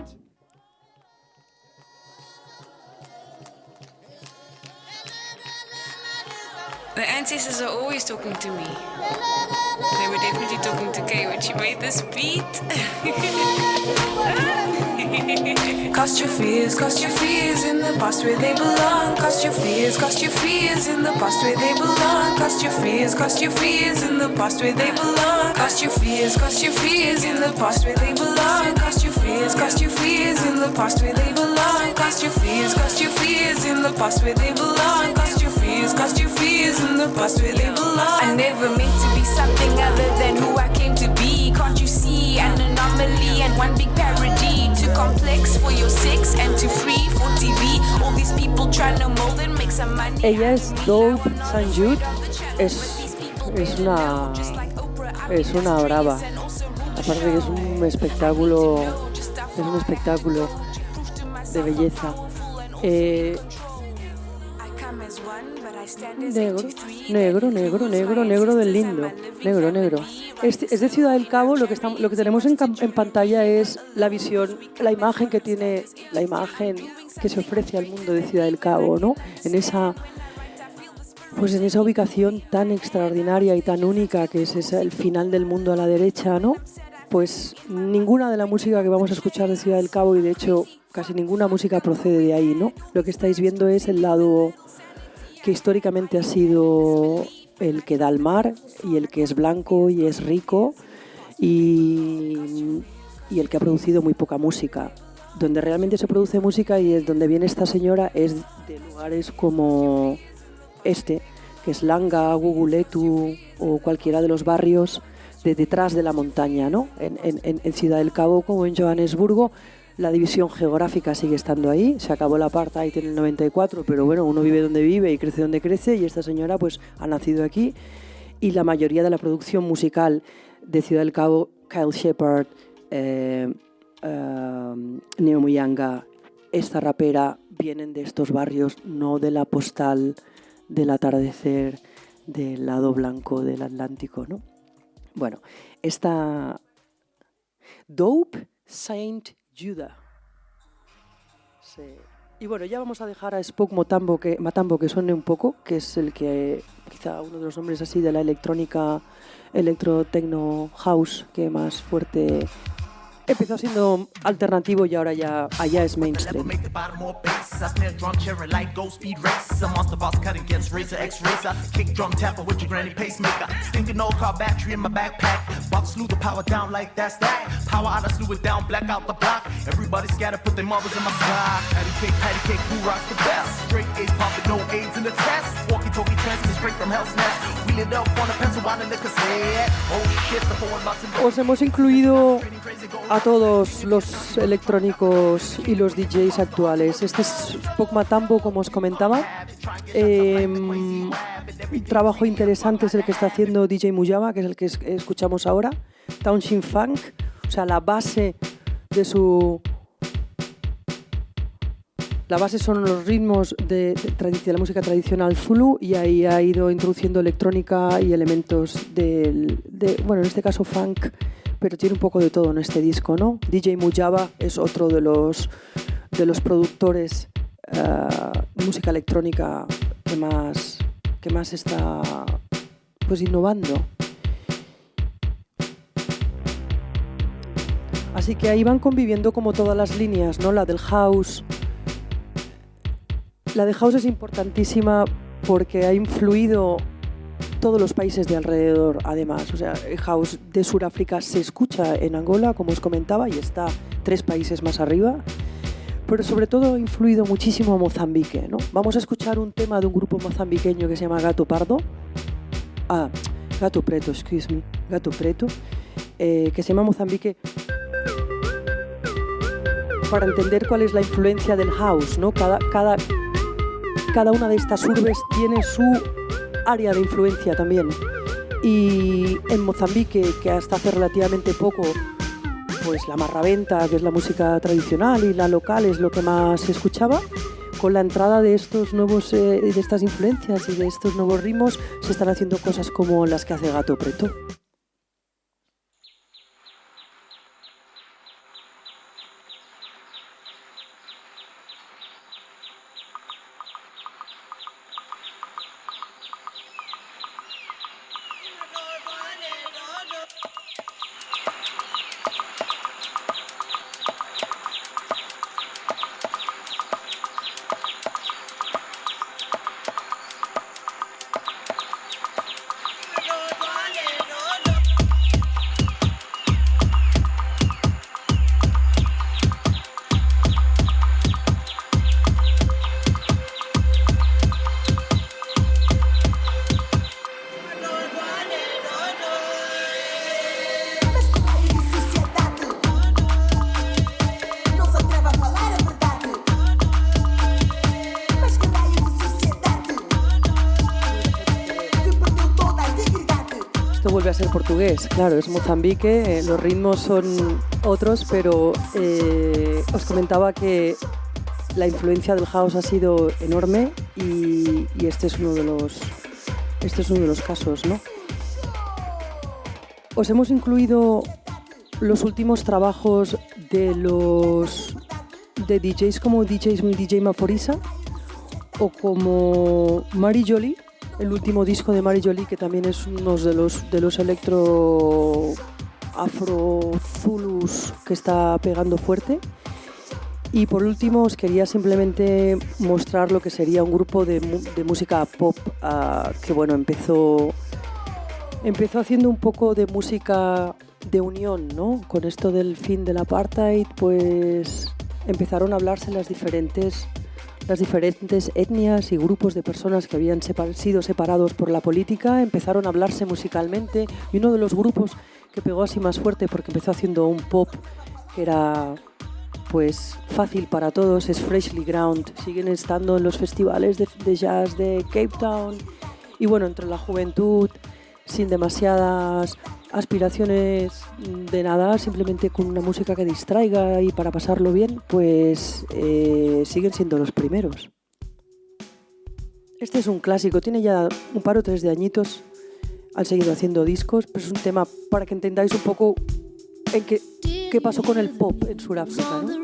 The ancestors are always talking to me. They were definitely talking to Kay when she made this beat. Cast your fears in the past where they belong. Cast your fears in the past where they belong. Cast your fears in the past where they belong. Cast your fears in the past where they belong. Cast your fears in the past where they belong. Cast your fears in the past where they belong. Cast your fears in the past where they belong. I never meant to be something other than who I came to be. Can't you see an anomaly and one big parody? Too complex for your sex and too free for TV. All these people trying to mold and make some money. Ella es Dope St. Jude. Es una brava. Aparte que es un espectáculo de belleza. Negro del lindo. Negro. Es de Ciudad del Cabo. Lo que tenemos en pantalla es la visión, la imagen que se ofrece al mundo de Ciudad del Cabo, ¿no? En esa ubicación tan extraordinaria y tan única que es el final del mundo a la derecha, ¿no? Pues ninguna de la música que vamos a escuchar de Ciudad del Cabo, y de hecho casi ninguna música procede de ahí, ¿no? Lo que estáis viendo es el lado que históricamente ha sido el que da al mar y el que es blanco y es rico y el que ha producido muy poca música. Donde realmente se produce música y es donde viene esta señora es de lugares como que es Langa, Guguletu o cualquiera de los barrios de detrás de la montaña, ¿no? En Ciudad del Cabo como en Johannesburgo. La división geográfica sigue estando ahí, se acabó la apartheid en el 94, pero bueno, uno vive donde vive y crece donde crece, y esta señora pues ha nacido aquí, y la mayoría de la producción musical de Ciudad del Cabo, Kyle Shepherd, Neo Muyanga, esta rapera, vienen de estos barrios, no de la postal del atardecer del lado blanco del Atlántico, ¿no? Bueno, esta Dope St. Judah. Sí. Y bueno, ya vamos a dejar a Spoke Matambo que suene un poco, que es el que quizá uno de los nombres así de la electrónica, electro-techno house que más fuerte empezó siendo alternativo y ahora ya allá es mainstream. I snare drum, cherry light, go speed race. A monster boss cutting against racer, X-racer. Kick drum tapper with your granny pacemaker. Stinking old car battery in my backpack. About to slew the power down like that's that. Power out, I slew it down, black out the block. Everybody scattered, put their mothers in my sky. Patty cake, who rocks the best? Straight A's popping, no AIDS in the test. Walkie-talkie transmit straight from hell's nest. We lit up on a pencil while the liquor said, oh shit, the phone box and Os hemos incluido a todos los electrónicos y los DJs actuales. Este es Spoke Matambo, como os comentaba. Un trabajo interesante es el que está haciendo DJ Mujaba, que es el que escuchamos ahora. Township Funk, o sea, la base son los ritmos de la música tradicional Zulu, y ahí ha ido introduciendo electrónica y elementos bueno, en este caso funk, pero tiene un poco de todo en este disco, ¿no? DJ Mujaba es otro de los productores de música electrónica que más está pues innovando. Así que ahí van conviviendo como todas las líneas, ¿no? La del house. La de house es importantísima porque ha influido todos los países de alrededor, además. O sea, el house de Sudáfrica se escucha en Angola, como os comentaba, y está 3 países más arriba. Pero sobre todo ha influido muchísimo a Mozambique, ¿no? Vamos a escuchar un tema de un grupo mozambiqueño que se llama Gato Preto, que se llama Mozambique, para entender cuál es la influencia del house, ¿no? Cada una de estas urbes tiene su área de influencia también. Y en Mozambique, que hasta hace relativamente poco, pues la marraventa, que es la música tradicional, y la local es lo que más se escuchaba, con la entrada de estos nuevos, de estas influencias y de estos nuevos ritmos, se están haciendo cosas como las que hace Gato Preto. Esto vuelve a ser portugués, claro, es Mozambique, los ritmos son otros, pero os comentaba que la influencia del house ha sido enorme y este es uno de los casos, ¿no? Os hemos incluido los últimos trabajos de DJs como DJ Maforisa o como Mari Jolie, el último disco de Mari Jolie, que también es uno de los electro afro-zulus que está pegando fuerte. Y por último os quería simplemente mostrar lo que sería un grupo de música pop que bueno, empezó haciendo un poco de música de unión, ¿no? Con esto del fin del apartheid, pues empezaron a hablarse las diferentes etnias y grupos de personas que habían sido separados por la política, empezaron a hablarse musicalmente, y uno de los grupos que pegó así más fuerte porque empezó haciendo un pop que era pues fácil para todos es Freshly Ground. Siguen estando en los festivales de jazz de Cape Town y bueno, entre la juventud, sin demasiadas aspiraciones de nada, simplemente con una música que distraiga y para pasarlo bien, pues siguen siendo los primeros. Este es un clásico, tiene ya un par o tres de añitos, han seguido haciendo discos, pero es un tema para que entendáis un poco en qué pasó con el pop en Sudáfrica, ¿no?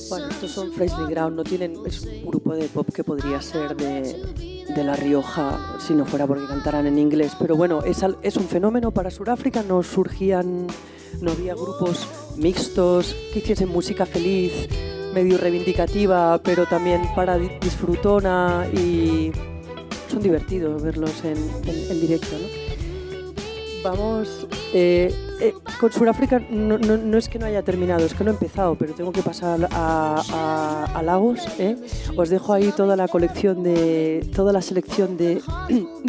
Bueno, estos son Freshly Ground, es un grupo de pop que podría ser de La Rioja si no fuera porque cantaran en inglés, pero bueno, es un fenómeno para Sudáfrica, no había grupos mixtos que hiciesen música feliz, medio reivindicativa, pero también para disfrutona, y son divertidos verlos en directo, ¿no? Vamos, con Sudáfrica no es que no haya terminado, es que no he empezado, pero tengo que pasar a Lagos, ¿eh? Os dejo ahí toda la selección de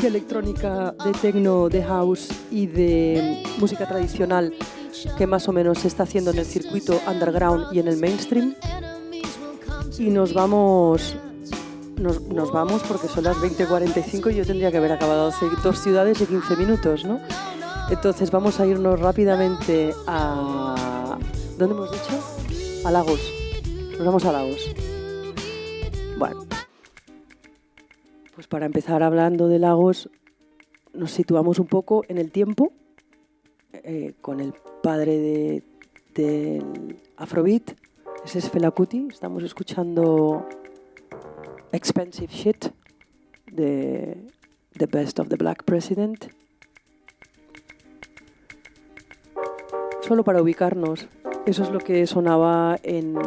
electrónica, de techno, de house y de música tradicional que más o menos se está haciendo en el circuito underground y en el mainstream. Y nos vamos porque son las 20:45 y yo tendría que haber acabado hace 2 ciudades y 15 minutos, ¿no? Entonces vamos a irnos rápidamente a... ¿Dónde hemos dicho? A Lagos. Nos vamos a Lagos. Bueno, pues para empezar hablando de Lagos, nos situamos un poco en el tiempo con el padre del Afrobeat. Ese es Fela Kuti. Estamos escuchando Expensive Shit de The Best of the Black President. Solo para ubicarnos, eso es lo que sonaba en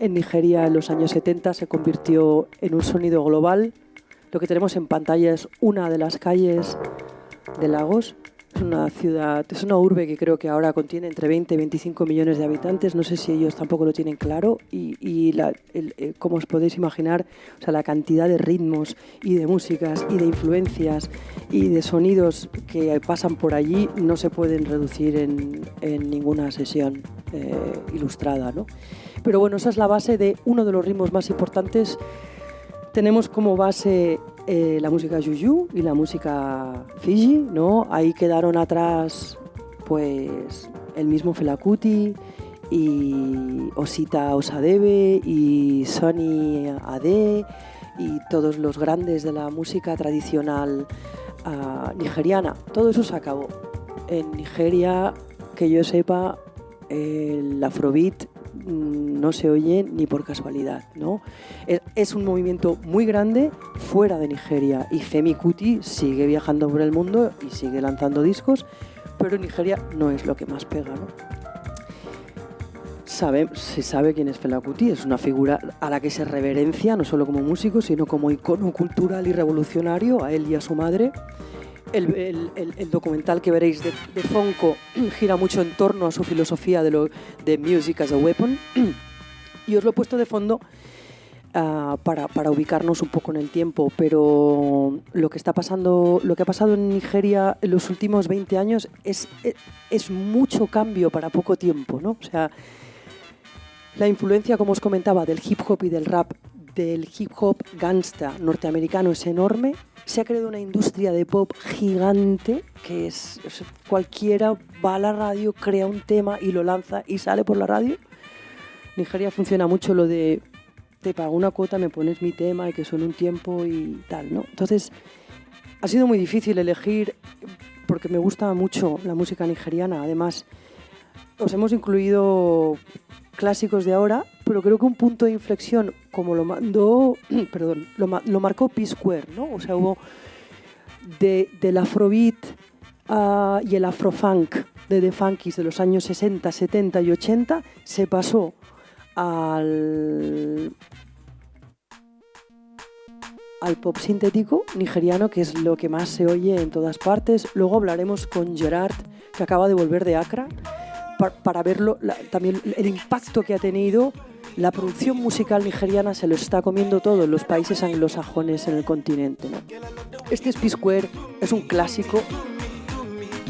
Nigeria en los años 70, se convirtió en un sonido global. Lo que tenemos en pantalla es una de las calles de Lagos. Es una ciudad, es una urbe que creo que ahora contiene entre 20 y 25 millones de habitantes. No sé si ellos tampoco lo tienen claro. Como os podéis imaginar, o sea, la cantidad de ritmos y de músicas y de influencias y de sonidos que pasan por allí no se pueden reducir en ninguna sesión ilustrada, ¿no? Pero bueno, esa es la base de uno de los ritmos más importantes. Tenemos como base la música Juju y la música Fiji, ¿no? Ahí quedaron atrás pues el mismo Fela Kuti y Osita Osadebe y Sunny Ade y todos los grandes de la música tradicional nigeriana. Todo eso se acabó. En Nigeria, que yo sepa, el Afrobeat no se oye ni por casualidad, ¿no? Es un movimiento muy grande fuera de Nigeria y Femi Kuti sigue viajando por el mundo y sigue lanzando discos, pero en Nigeria no es lo que más pega, ¿no? Se sabe quién es Fela Kuti, es una figura a la que se reverencia no solo como músico, sino como icono cultural y revolucionario, a él y a su madre. El documental que veréis de Fonko gira mucho en torno a su filosofía de Music as a Weapon. Y os lo he puesto de fondo para ubicarnos un poco en el tiempo, pero lo que ha pasado en Nigeria en los últimos 20 años es mucho cambio para poco tiempo, ¿no? O sea, la influencia, como os comentaba, del hip hop y del rap, del hip hop gangsta norteamericano es enorme. Se ha creado una industria de pop gigante que cualquiera va a la radio, crea un tema y lo lanza y sale por la radio. Nigeria funciona mucho lo de te pago una cuota, me pones mi tema y que suene un tiempo y tal, ¿no? Entonces, ha sido muy difícil elegir porque me gusta mucho la música nigeriana. Además, os hemos incluido clásicos de ahora, pero creo que un punto de inflexión, como lo marcó P-Square, ¿no? O sea, hubo del afrobeat y el afrofunk de The Funkies de los años 60, 70 y 80, se pasó al pop sintético nigeriano, que es lo que más se oye en todas partes. Luego hablaremos con Gerard, que acaba de volver de Accra, para verlo, también el impacto que ha tenido. La producción musical nigeriana se lo está comiendo todo en los países anglosajones en el continente, ¿no? Este es P-Square, es un clásico,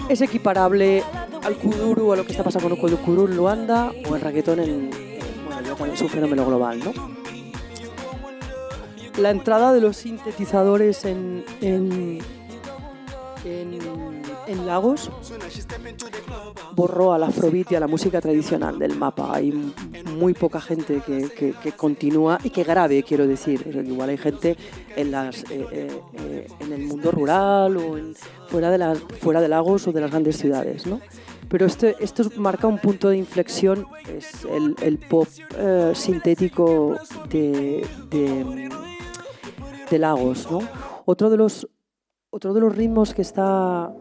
es equiparable al kuduro, a lo que está pasando con el kuduro en Luanda o el reggaetón es un fenómeno global, ¿no? La entrada de los sintetizadores en Lagos borró al afrobeat y a la música tradicional del mapa. Hay muy poca gente que continúa y que grabe, quiero decir. Igual hay gente en el mundo rural o fuera de Lagos o de las grandes ciudades, ¿no? Pero esto marca un punto de inflexión, es el pop sintético de Lagos, ¿no? Otro de los ritmos que está...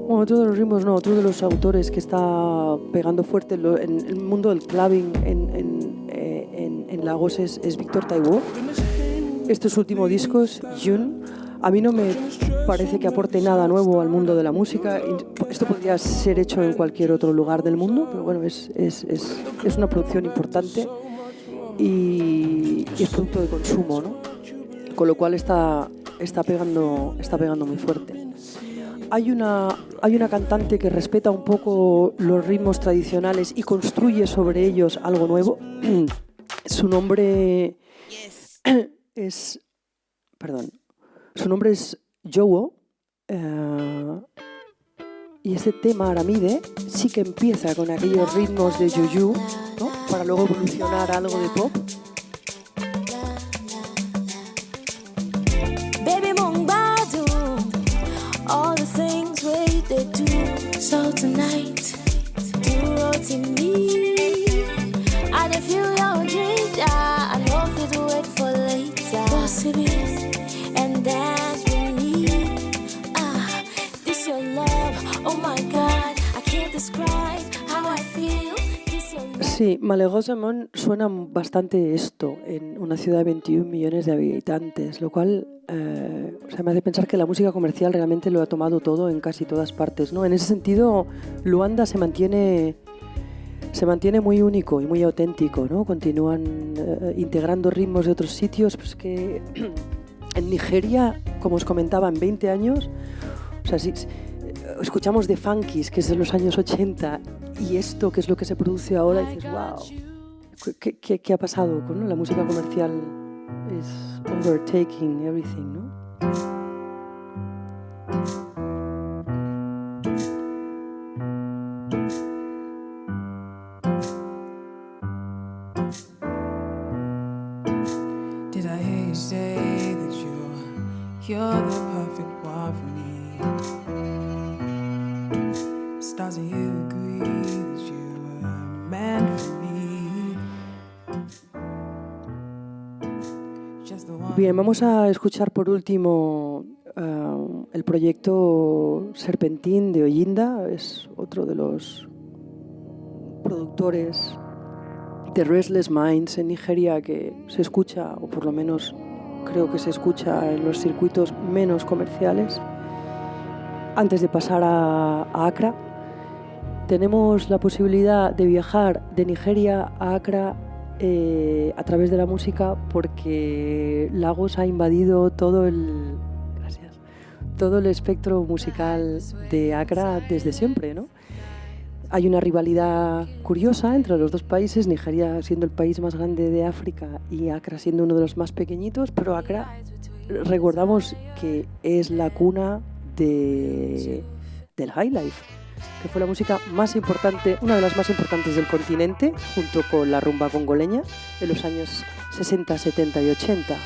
Bueno, otro de los autores que está pegando fuerte en el mundo del clubbing en Lagos es Víctor Taiwo. Este es su último disco, es June. A mí no me parece que aporte nada nuevo al mundo de la música. Esto podría ser hecho en cualquier otro lugar del mundo, pero bueno, es una producción importante y es producto de consumo, ¿no? Con lo cual está pegando muy fuerte. Hay una cantante que respeta un poco los ritmos tradicionales y construye sobre ellos algo nuevo. Su nombre es Jowo, y este tema Aramide sí que empieza con aquellos ritmos de Juju, ¿no? Para luego evolucionar a algo de pop. Baby Mongbado, all the things we did do. So tonight, do what you need. I don't feel your ginger. I know if you wait for later. Possibly, and dance with me. This your love. Oh my God, I can't describe how I feel. Sí, Malaigosamon suena bastante esto en una ciudad de 21 millones de habitantes, lo cual me hace pensar que la música comercial realmente lo ha tomado todo en casi todas partes, ¿no? En ese sentido, Luanda se mantiene muy único y muy auténtico, ¿no? Continúan integrando ritmos de otros sitios, pues que en Nigeria, como os comentaba, en 20 años, o sea, si escuchamos The Funkies, que es de los años 80, y esto, que es lo que se produce ahora, y dices, wow, ¿qué ha pasado? ¿No? La música comercial is overtaking everything, ¿no? Did I hear you say that you're the perfect one for me? Stars and you agree that you were meant for me. Bien, vamos a escuchar por último el proyecto Serpentín de Oyinda. Es otro de los productores de Restless Minds en Nigeria que se escucha, o por lo menos creo que se escucha en los circuitos menos comerciales, antes de pasar a Accra. tenemos la posibilidad de viajar de Nigeria a Accra a través de la música porque Lagos ha invadido todo el espectro musical de Accra desde siempre, ¿no? Hay una rivalidad curiosa entre los dos países, Nigeria siendo el país más grande de África y Accra siendo uno de los más pequeñitos, pero Accra, recordamos que es la cuna del highlife, que fue la música más importante, una de las más importantes del continente, junto con la rumba congoleña de los años 60, 70 y 80.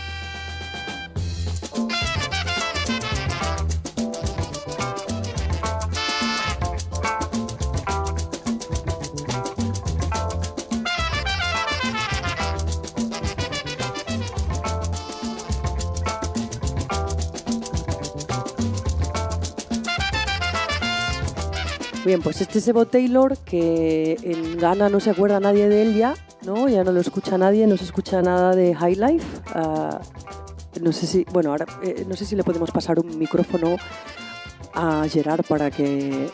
Bien, pues este es Ebo Taylor, que en Ghana no se acuerda nadie de él ya, ¿no? Ya no lo escucha nadie, no se escucha nada de Highlife. No sé si, bueno, ahora no sé si le podemos pasar un micrófono a Gerard para que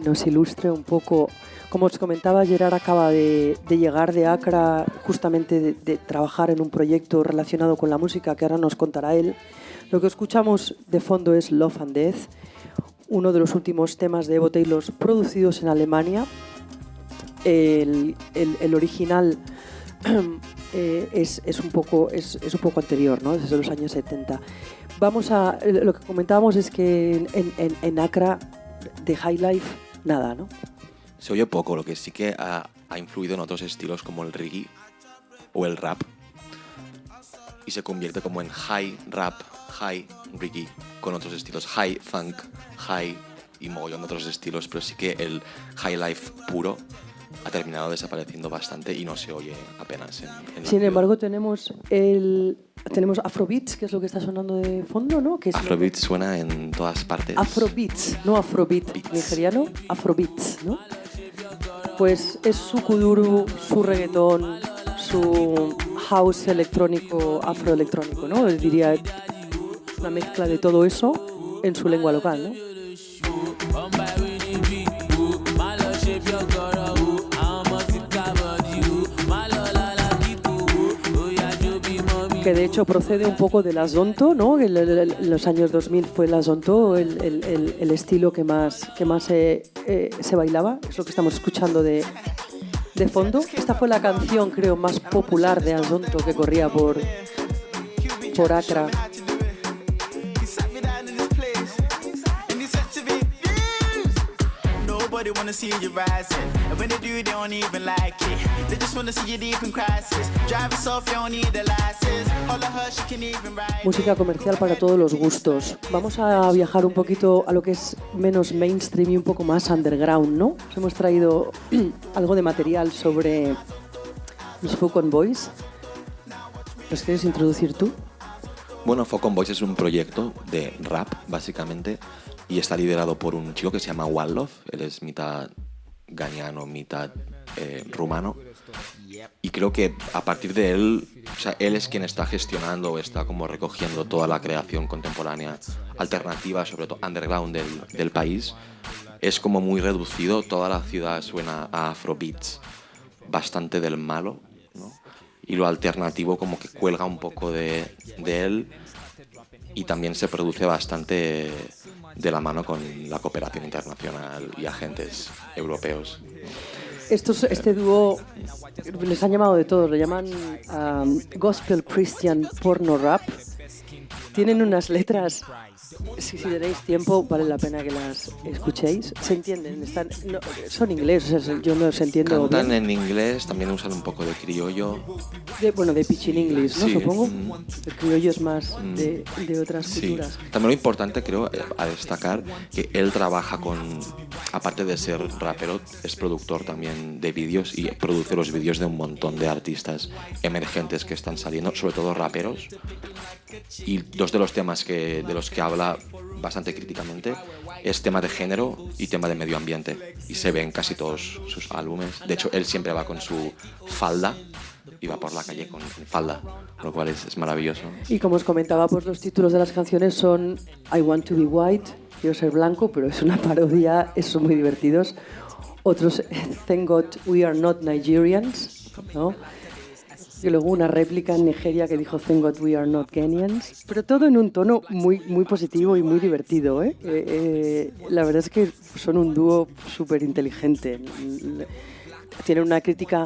nos ilustre un poco. Como os comentaba, Gerard acaba de llegar de Accra, justamente de trabajar en un proyecto relacionado con la música que ahora nos contará él. Lo que escuchamos de fondo es Love and Death, uno de los últimos temas de Ebo Taylor producidos en Alemania. El original es un poco anterior, ¿no? Desde los años 70. Lo que comentábamos es que en Accra de Highlife nada, ¿no? Se oye poco, lo que sí que ha influido en otros estilos como el reggae o el rap, y se convierte como en high rap, high reggae, con otros estilos, high funk, high y mogollón de otros estilos, pero sí que el high life puro ha terminado desapareciendo bastante y no se oye apenas en Sin embargo, tenemos Afrobeats, que es lo que está sonando de fondo, ¿no? Que es Afrobeats suena en todas partes. Afrobeats, no Afrobeat nigeriano, Afrobeats, ¿no? Pues es su kuduro, su reggaetón, su house electrónico, afroelectrónico, ¿no? Diría una mezcla de todo eso en su lengua local, ¿no? Que de hecho procede un poco del azonto, ¿no? En los años 2000 fue el azonto el estilo que más se bailaba, es lo que estamos escuchando de fondo. Esta fue la canción, creo, más popular de azonto que corría por Accra. Nobody wanna see you rising, and when they do, they don't even like it. They just wanna see you deep in crisis. Drive us off, you don't need the license. All of her, she can even ride. Música comercial para todos los gustos. Vamos a viajar un poquito a lo que es menos mainstream y un poco más underground, ¿no? Os hemos traído algo de material sobre los Focon Boys. ¿Los quieres introducir tú? Bueno, Focon Boys es un proyecto de rap, básicamente, y está liderado por un chico que se llama One Love. Él es mitad ganiano, mitad rumano, y creo que a partir de él, o sea, él es quien está gestionando o está como recogiendo toda la creación contemporánea alternativa, sobre todo underground del país. Es como muy reducido, toda la ciudad suena a afrobeats, bastante del malo, ¿no? Y lo alternativo como que cuelga un poco de él, y también se produce bastante de la mano con la cooperación internacional y agentes europeos. Este dúo les han llamado de todo, lo llaman Gospel Christian Porno Rap. Tienen unas letras, si tenéis tiempo, vale la pena que las escuchéis. ¿Se entienden? Son inglés, o sea, yo no los entiendo. Cantan bien. en inglés, también usan un poco de criollo. De Pidgin English, ¿no? Sí. Supongo. El criollo es más de otras culturas. Sí. También lo importante, creo, a destacar, que él trabaja aparte de ser rapero, es productor también de vídeos y produce los vídeos de un montón de artistas emergentes que están saliendo, sobre todo raperos. Y dos de los temas de los que habla bastante críticamente es tema de género y tema de medio ambiente, y se ve en casi todos sus álbumes. De hecho, él siempre va con su falda, y va por la calle con falda, lo cual es maravilloso. Y como os comentaba, pues los títulos de las canciones son I Want to Be White, quiero ser blanco, pero es una parodia, son muy divertidos. Otros, Thank God We Are Not Nigerians, ¿no? Y luego una réplica en Nigeria que dijo Thank God We Are Not Kenyans, pero todo en un tono muy, muy positivo y muy divertido, ¿eh? La verdad es que son un dúo súper inteligente. Tienen una crítica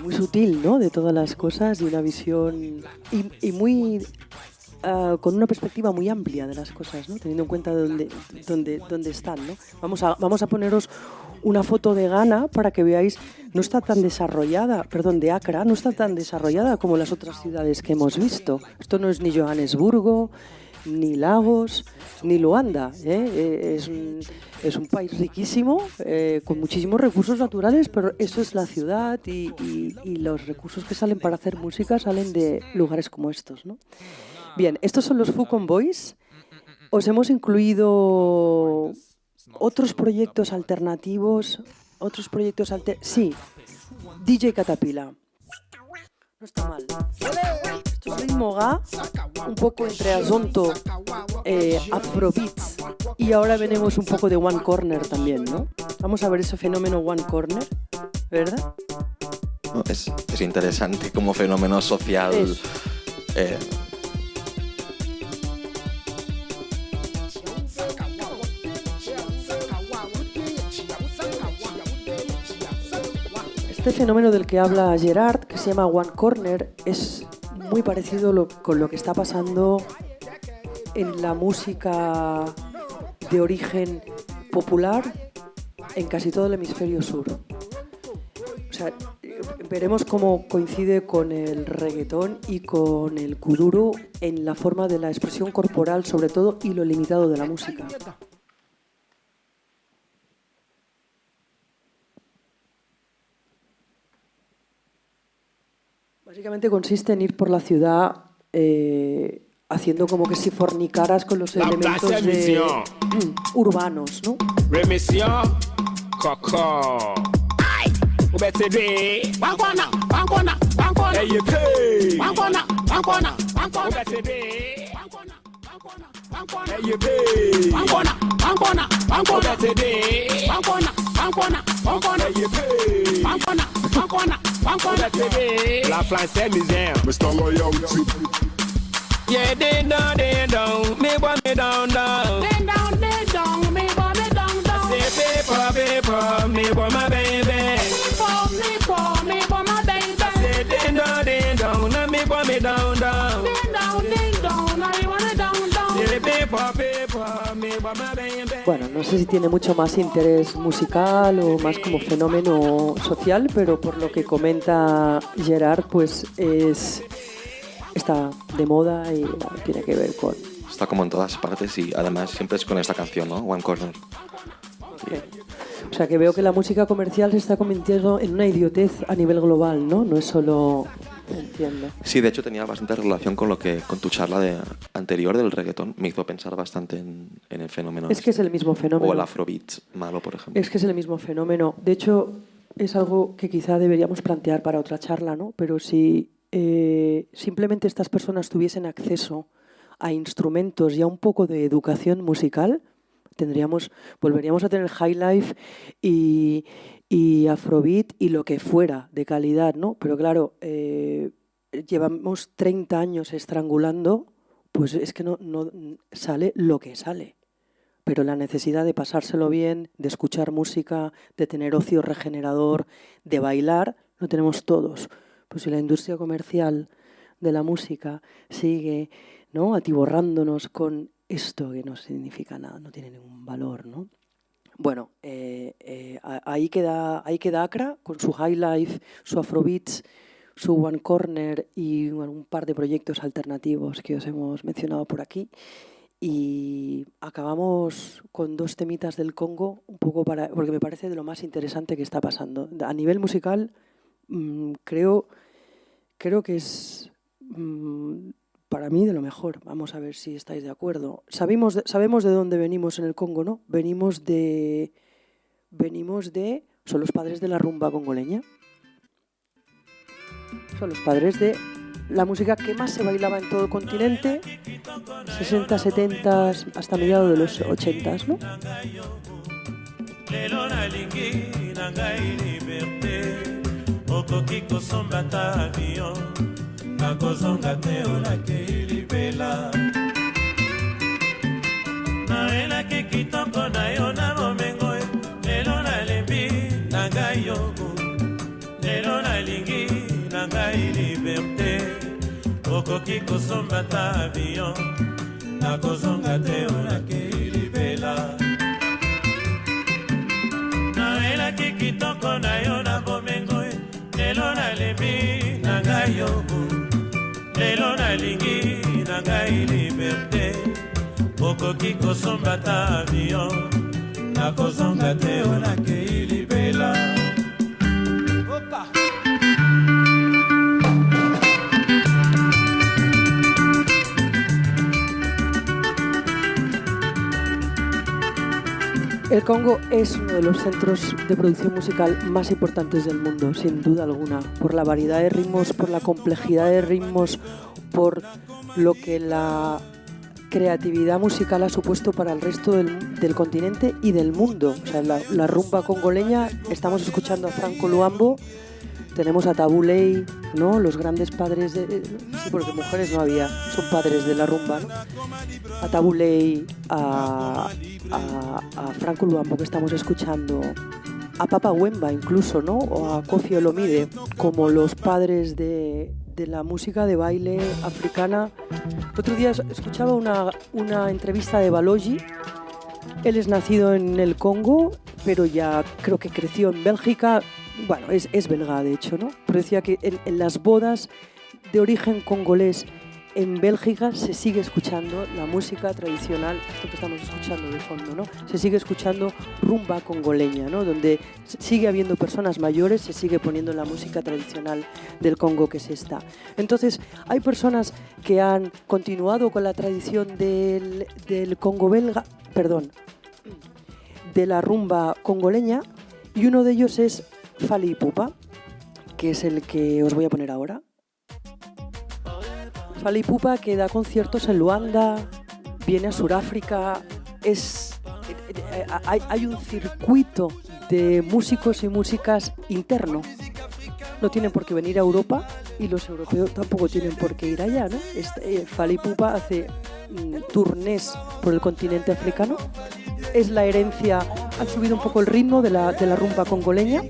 muy sutil, ¿no?, de todas las cosas y una visión y muy con una perspectiva muy amplia de las cosas, ¿no?, teniendo en cuenta dónde están, ¿no? Vamos a poneros una foto de Ghana para que veáis, no está tan desarrollada, perdón, de Accra, no está tan desarrollada como las otras ciudades que hemos visto. Esto no es ni Johannesburgo, ni Lagos, ni Luanda, ¿eh? Es un país riquísimo, con muchísimos recursos naturales, pero eso es la ciudad y los recursos que salen para hacer música salen de lugares como estos, ¿no? Bien, estos son los Fucon Boys. Os hemos incluido otros proyectos alternativos, sí, DJ Catapila. No está mal. Esto es ritmo ga, un poco entre Azonto, Afrobeats, y ahora veremos un poco de One Corner también, ¿no? Vamos a ver ese fenómeno One Corner, ¿verdad? No, es interesante como fenómeno social. Este fenómeno del que habla Gerard, que se llama One Corner, es muy parecido con lo que está pasando en la música de origen popular en casi todo el hemisferio sur. O sea, veremos cómo coincide con el reggaetón y con el kuduro en la forma de la expresión corporal, sobre todo, y lo limitado de la música. Básicamente consiste en ir por la ciudad haciendo como que si fornicaras con los elementos urbanos, ¿no? Remisión, Coco. La française misère, Mr. Loyalty. Yeah, ding dong, me want me down. Ding dong, me want me down. Say paper, me want my baby. People, me want my baby. Say ding dong, me want me down. Ding dong, me want me down. Say paper, me want my baby. Bueno, no sé si tiene mucho más interés musical o más como fenómeno social, pero por lo que comenta Gerard, pues está de moda y tiene que ver con... Está como en todas partes y además siempre es con esta canción, ¿no? One Corner. Okay. O sea que veo que la música comercial se está convirtiendo en una idiotez a nivel global, ¿no? No es solo... Entiendo. Sí, de hecho tenía bastante relación con tu charla anterior del reggaetón. Me hizo pensar bastante en el fenómeno. Es que es el mismo fenómeno. O el afrobeat malo, por ejemplo. Es que es el mismo fenómeno. De hecho, es algo que quizá deberíamos plantear para otra charla, ¿no? Pero si simplemente estas personas tuviesen acceso a instrumentos y a un poco de educación musical, volveríamos a tener highlife y afrobeat y lo que fuera de calidad, ¿no? Pero claro, llevamos 30 años estrangulando, pues es que no sale lo que sale. Pero la necesidad de pasárselo bien, de escuchar música, de tener ocio regenerador, de bailar, lo tenemos todos. Pues si la industria comercial de la música sigue, ¿no?, atiborrándonos con esto que no significa nada, no tiene ningún valor, ¿no? Bueno, ahí queda Accra con su highlife, su afrobeats, su One Corner y un par de proyectos alternativos que os hemos mencionado por aquí. Y acabamos con 2 temitas del Congo, un poco porque me parece de lo más interesante que está pasando. A nivel musical, creo que es para mí de lo mejor. Vamos a ver si estáis de acuerdo. Sabemos de dónde venimos en el Congo, ¿no? Venimos de... Son los padres de la rumba congoleña. son los padres de la música que más se bailaba en todo el continente, 60, 70, hasta mediados de los 80, ¿no? okoki kosomba ta avion nakozonga te onakei libela naelaki kitoko na yo na bomengo lelo nalembi na ngai yo lelo nalingi na ngai liberte okoki kosomba ta avion nakozonga te onakei libela. El Congo es uno de los centros de producción musical más importantes del mundo, sin duda alguna, por la variedad de ritmos, por la complejidad de ritmos, por lo que la creatividad musical ha supuesto para el resto del continente y del mundo. O sea, la rumba congoleña, estamos escuchando a Franco Luambo, tenemos a Tabu Ley, ¿no? Los grandes padres de... Sí, porque mujeres no había, son padres de la rumba, ¿no? A Tabu Ley, a Franco Luambo que estamos escuchando, a Papa Wemba incluso, ¿no? O a Koffi Olomide, como los padres de la música de baile africana. El otro día escuchaba una entrevista de Balogi. Él es nacido en el Congo, pero ya creo que creció en Bélgica. Bueno, es belga de hecho, ¿no? Pero decía que en las bodas de origen congolés en Bélgica se sigue escuchando la música tradicional, esto que estamos escuchando de fondo, ¿no? Se sigue escuchando rumba congoleña, ¿no? Donde sigue habiendo personas mayores, se sigue poniendo la música tradicional del Congo, que es esta. Entonces, hay personas que han continuado con la tradición del Congo belga, perdón, de la rumba congoleña, y uno de ellos es Fally Ipupa, que es el que os voy a poner ahora. Fally Ipupa, que da conciertos en Luanda, viene a Sudáfrica, hay un circuito de músicos y músicas interno. No tienen por qué venir a Europa y los europeos tampoco tienen por qué ir allá, ¿no? Fally Ipupa hace turnés por el continente africano. Es la herencia, han subido un poco el ritmo de la rumba congoleña,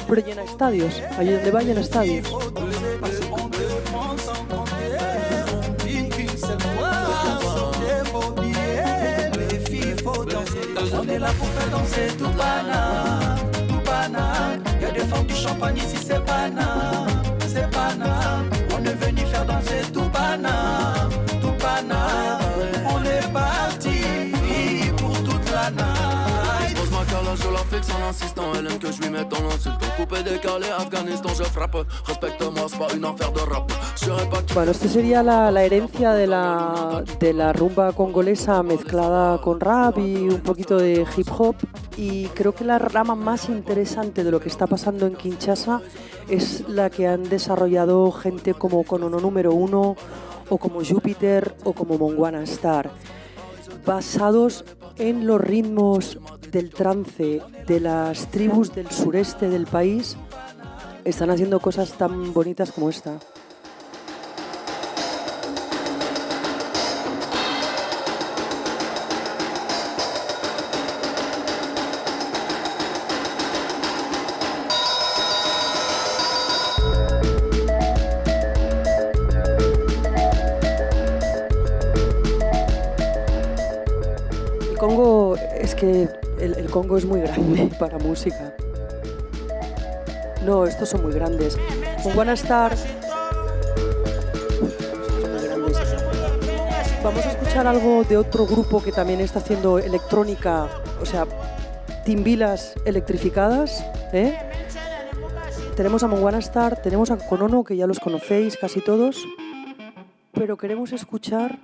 pero llena estadios, allí donde va llena estadios. On est là pour faire danser tout bana, y'a des femmes du champagne ici c'est bana, on est venu faire danser tout bana, on est parti pour toute la night. Pose ma calage, je la fixe en insistant, elle aime que je lui mette dans l'insulte. Coupé, décalé, Afghanistan, je frappe, respecte-moi, c'est pas une affaire de rap. Bueno, esta sería la herencia de la rumba congolesa mezclada con rap y un poquito de hip hop, y creo que la rama más interesante de lo que está pasando en Kinshasa es la que han desarrollado gente como Konono número 1 o como Jupiter o como Mongwana Star, basados en los ritmos del trance de las tribus del sureste del país. Están haciendo cosas tan bonitas como esta. Congo, es que el Congo es muy grande para música. No, estos son muy grandes. Mongwana Star. Son muy grandes. Vamos a escuchar algo de otro grupo que también está haciendo electrónica, o sea, timbilas electrificadas, ¿eh? Tenemos a Mongwana Star, tenemos a Konono, que ya los conocéis casi todos, pero queremos escuchar...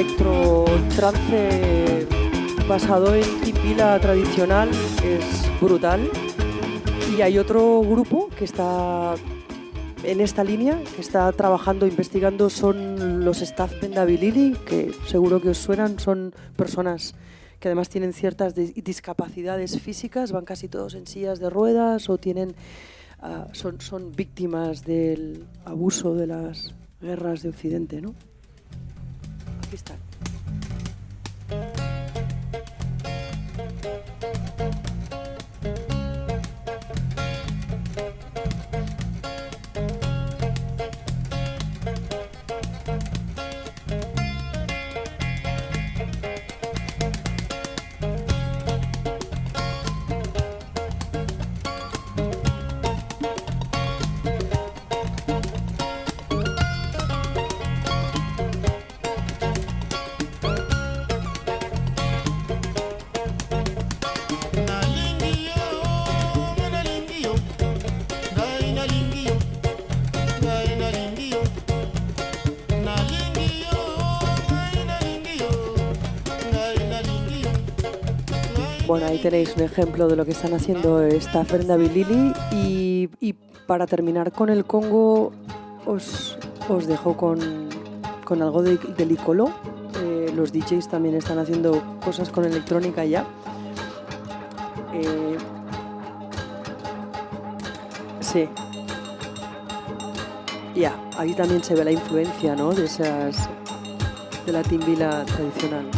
electrotrance basado en timbila tradicional, es brutal. Y hay otro grupo que está en esta línea, que está trabajando, investigando, son los Staff Bendabilili, que seguro que os suenan, son personas que además tienen ciertas discapacidades físicas, van casi todos en sillas de ruedas o tienen, son víctimas del abuso de las guerras de Occidente, ¿no? Aquí están. Bueno, ahí tenéis un ejemplo de lo que están haciendo Staff Bendabilili y para terminar con el Congo os dejo con algo de Licolo. Los DJs también están haciendo cosas con electrónica ya. Sí. Ya, ahí también se ve la influencia, ¿no? de la timbila tradicional.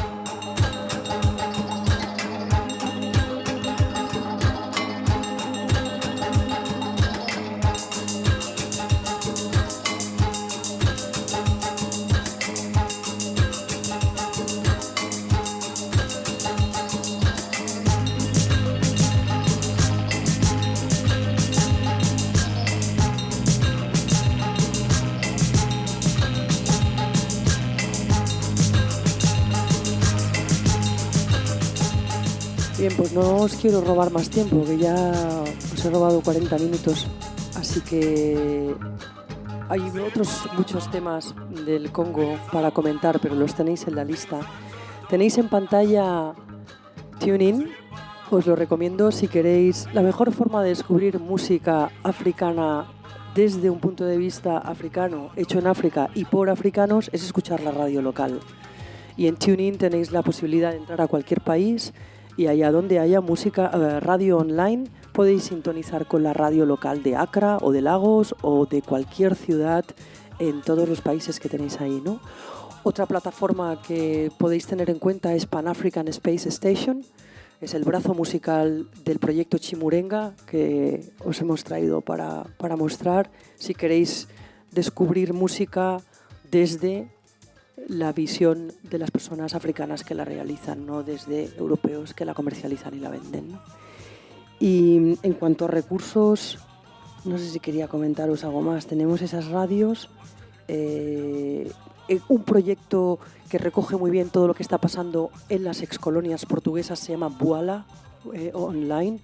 Bien, pues no os quiero robar más tiempo, que ya os he robado 40 minutos, así que hay otros muchos temas del Congo para comentar, pero los tenéis en la lista. Tenéis en pantalla TuneIn, os lo recomiendo si queréis. La mejor forma de descubrir música africana desde un punto de vista africano, hecho en África y por africanos, es escuchar la radio local. Y en TuneIn tenéis la posibilidad de entrar a cualquier país y allá donde haya música, radio online, podéis sintonizar con la radio local de Accra o de Lagos o de cualquier ciudad en todos los países que tenéis ahí, ¿no? Otra plataforma que podéis tener en cuenta es Pan African Space Station. Es el brazo musical del proyecto Chimurenga que os hemos traído para mostrar. Si queréis descubrir música desde la visión de las personas africanas que la realizan, no desde europeos que la comercializan y la venden, ¿no? Y en cuanto a recursos, no sé si quería comentaros algo más. Tenemos esas radios, un proyecto que recoge muy bien todo lo que está pasando en las excolonias portuguesas, se llama Buala Online.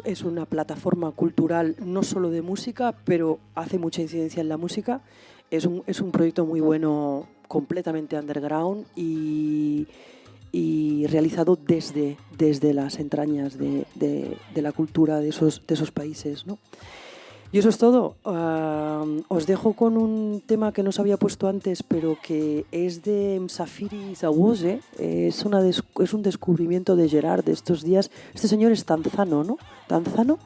Es una plataforma cultural no solo de música, pero hace mucha incidencia en la música. Es un proyecto muy bueno, completamente underground y realizado desde las entrañas de la cultura de esos países, ¿no? Y eso es todo. Os dejo con un tema que no os había puesto antes, pero que es de Msafiri Zawose. Es un descubrimiento de Gerard de estos días. Este señor es tanzano, ¿no? Tanzano.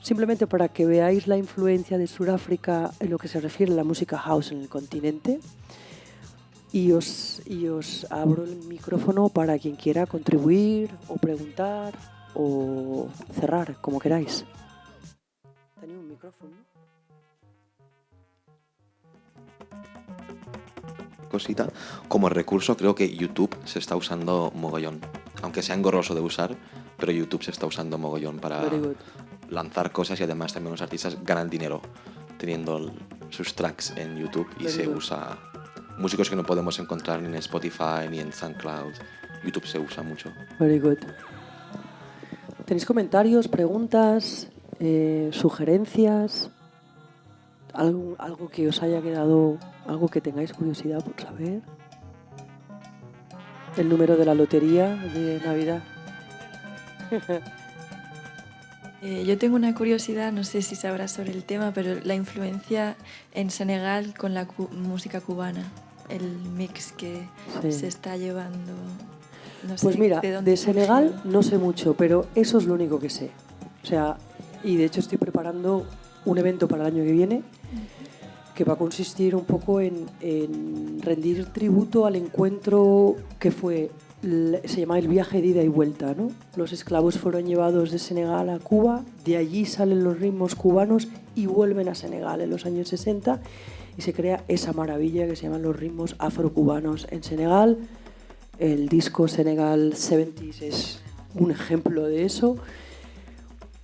Simplemente para que veáis la influencia de Sudáfrica en lo que se refiere a la música house en el continente. Y os abro el micrófono para quien quiera contribuir o preguntar o cerrar, como queráis. Tenía un micrófono. Cosita, como recurso creo que YouTube se está usando mogollón. Aunque sea engorroso de usar, pero YouTube se está usando mogollón para lanzar cosas y además también los artistas ganan dinero teniendo sus tracks en YouTube y se usa. Músicos que no podemos encontrar ni en Spotify ni en SoundCloud. YouTube se usa mucho. Very good. ¿Tenéis comentarios, preguntas, sugerencias? ¿Algo que os haya quedado, algo que tengáis curiosidad por saber? el número de la lotería de Navidad. Yo tengo una curiosidad, no sé si sabrás sobre el tema, pero la influencia en Senegal con la música cubana, el mix que se está llevando. No sé Pues mira, de Senegal surgió. no sé mucho, pero eso es lo único que sé. O sea, y de hecho estoy preparando un evento para el año que viene que va a consistir un poco en rendir tributo al encuentro que fue, se llama el viaje de ida y vuelta, ¿no? Los esclavos fueron llevados de Senegal a Cuba, de allí salen los ritmos cubanos y vuelven a Senegal en los años 60 y se crea esa maravilla que se llaman los ritmos afrocubanos en Senegal. El disco Senegal 70s es un ejemplo de eso.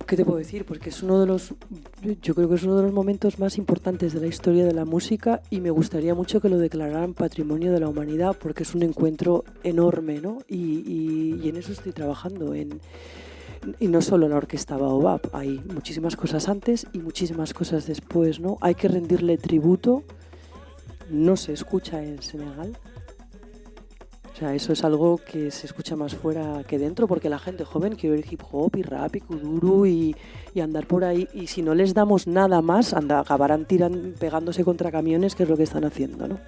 ¿Qué te puedo decir? Porque es yo creo que es uno de los momentos más importantes de la historia de la música y me gustaría mucho que lo declararan Patrimonio de la Humanidad porque es un encuentro enorme, ¿no? Y en eso estoy trabajando. Y no solo la orquesta Baobab, hay muchísimas cosas antes y muchísimas cosas después, ¿no? Hay que rendirle tributo. No se escucha en Senegal. O sea, eso es algo que se escucha más fuera que dentro porque la gente joven quiere oír hip hop y rap y kuduro y andar por ahí. Y si no les damos nada más, acabarán pegándose contra camiones, que es lo que están haciendo, ¿no?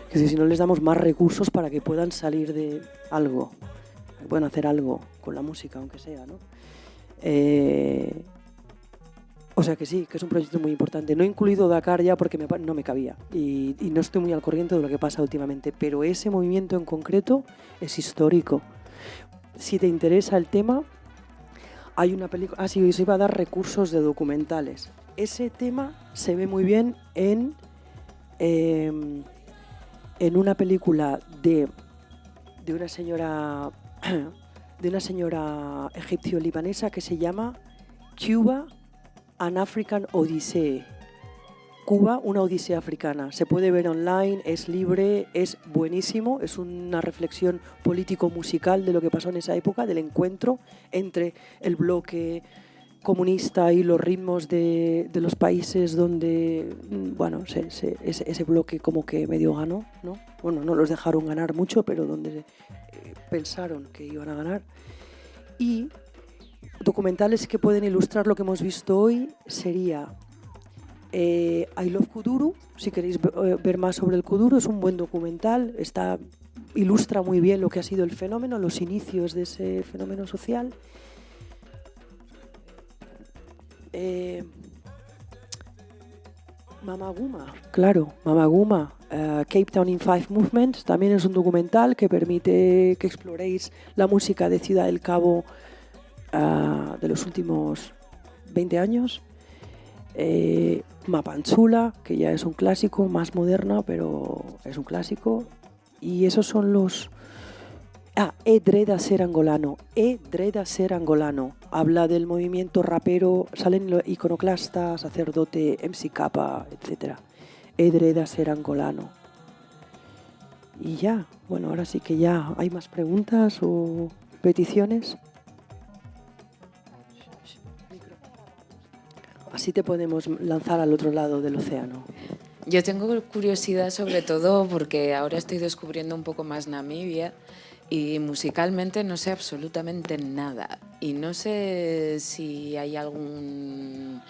Que si no les damos más recursos para que puedan salir de algo, que puedan hacer algo con la música, aunque sea, ¿no? O sea que sí, que es un proyecto muy importante. No he incluido Dakar ya porque no me cabía y no estoy muy al corriente de lo que pasa últimamente, pero ese movimiento en concreto es histórico. Si te interesa el tema, hay una película... sí, os iba a dar recursos de documentales. Ese tema se ve muy bien en una película de una señora egipcio-libanesa que se llama Cuba, An African Odyssey. Cuba, una odisea africana. Se puede ver online, es libre, es buenísimo. Es una reflexión político-musical de lo que pasó en esa época, del encuentro entre el bloque comunista y los ritmos de los países donde, bueno, ese bloque como que medio ganó, ¿no? Bueno, no los dejaron ganar mucho, pero donde pensaron que iban a ganar. Y documentales que pueden ilustrar lo que hemos visto hoy sería I Love Kuduro. Si queréis ver más sobre el kuduro, es un buen documental, ilustra muy bien lo que ha sido el fenómeno, los inicios de ese fenómeno social. Mama Guma, claro, Mama Guma, Cape Town in 5 Movements, también es un documental que permite que exploréis la música de Ciudad del Cabo de los últimos 20 años. Mapanchula, que ya es un clásico, más moderna, pero es un clásico. Y esos son los... Edreda Ser Angolano. Edreda Ser Angolano. Habla del movimiento rapero, salen iconoclastas, sacerdote, MC Kappa, etc. Edreda Ser Angolano. Y ya, bueno, ahora sí que ya hay más preguntas o peticiones. Así te podemos lanzar al otro lado del océano. Yo tengo curiosidad sobre todo porque ahora estoy descubriendo un poco más Namibia y musicalmente no sé absolutamente nada. Y no sé si hay algún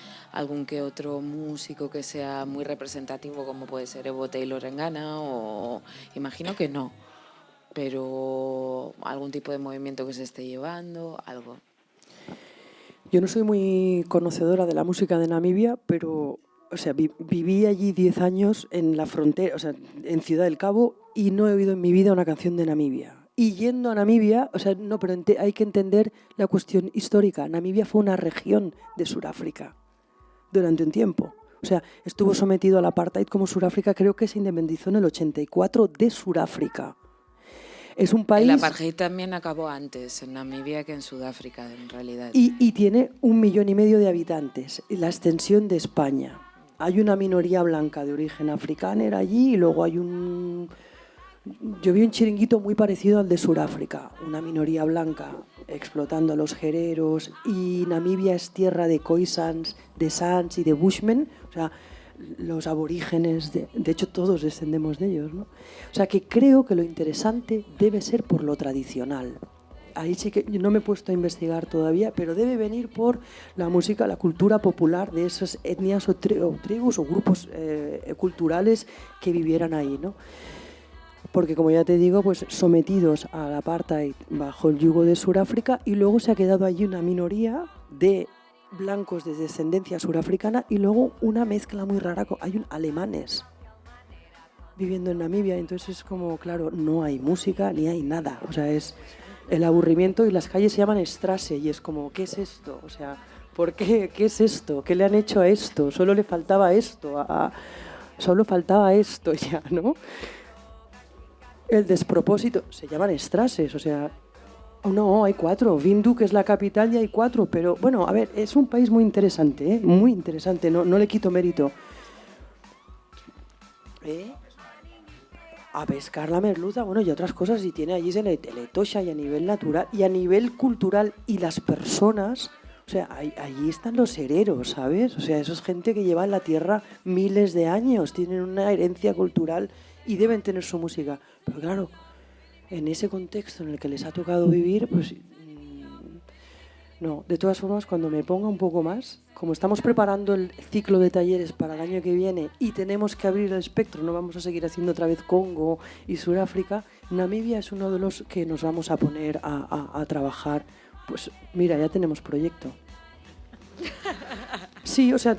que otro músico que sea muy representativo como puede ser Evo Taylor en Ghana o imagino que no. Pero algún tipo de movimiento que se esté llevando, algo. Yo no soy muy conocedora de la música de Namibia, pero o sea, viví allí 10 años en la frontera, o sea, en Ciudad del Cabo, y no he oído en mi vida una canción de Namibia. Y yendo a Namibia, o sea, no, pero hay que entender la cuestión histórica. Namibia fue una región de Sudáfrica durante un tiempo. O sea, estuvo sometido al apartheid como Sudáfrica, creo que se independizó en el 84 de Sudáfrica. Es un país... El apartheid también acabó antes en Namibia que en Sudáfrica, en realidad. Y tiene 1,5 millones de habitantes, la extensión de España. Hay una minoría blanca de origen africano allí y luego hay yo vi un chiringuito muy parecido al de Sudáfrica, una minoría blanca explotando a los gereros, y Namibia es tierra de Khoisans, de Sans y de Bushmen. O sea, los aborígenes, de hecho todos descendemos de ellos, ¿no? O sea que creo que lo interesante debe ser por lo tradicional. Ahí sí que no me he puesto a investigar todavía, pero debe venir por la música, la cultura popular de esas etnias o tribus o grupos culturales que vivieran ahí, ¿no? Porque, como ya te digo, pues sometidos al apartheid bajo el yugo de Sudáfrica, y luego se ha quedado allí una minoría de blancos de descendencia surafricana y luego una mezcla muy rara, hay alemanes viviendo en Namibia, entonces es como, claro, no hay música ni hay nada, o sea, es el aburrimiento, y las calles se llaman Strasse y es como, ¿qué es esto? O sea, ¿por qué? ¿Qué es esto? ¿Qué le han hecho a esto? Solo le faltaba esto, solo faltaba esto ya, ¿no? El despropósito, se llaman Strasses, o sea, no, hay 4, Windhoek que es la capital y hay 4, pero bueno, a ver, es un país muy interesante, ¿eh? Muy interesante, no le quito mérito. A pescar la merluza, bueno, y otras cosas, y tiene allí el Etosha, y a nivel natural, y a nivel cultural, y las personas, o sea, allí están los hereros, ¿sabes? O sea, eso es gente que lleva en la tierra miles de años, tienen una herencia cultural y deben tener su música. Pero claro, en ese contexto en el que les ha tocado vivir, pues no. De todas formas, cuando me ponga un poco más, como estamos preparando el ciclo de talleres para el año que viene y tenemos que abrir el espectro, no vamos a seguir haciendo otra vez Congo y Sudáfrica, Namibia es uno de los que nos vamos a poner a trabajar. Pues mira, ya tenemos proyecto. Sí, o sea,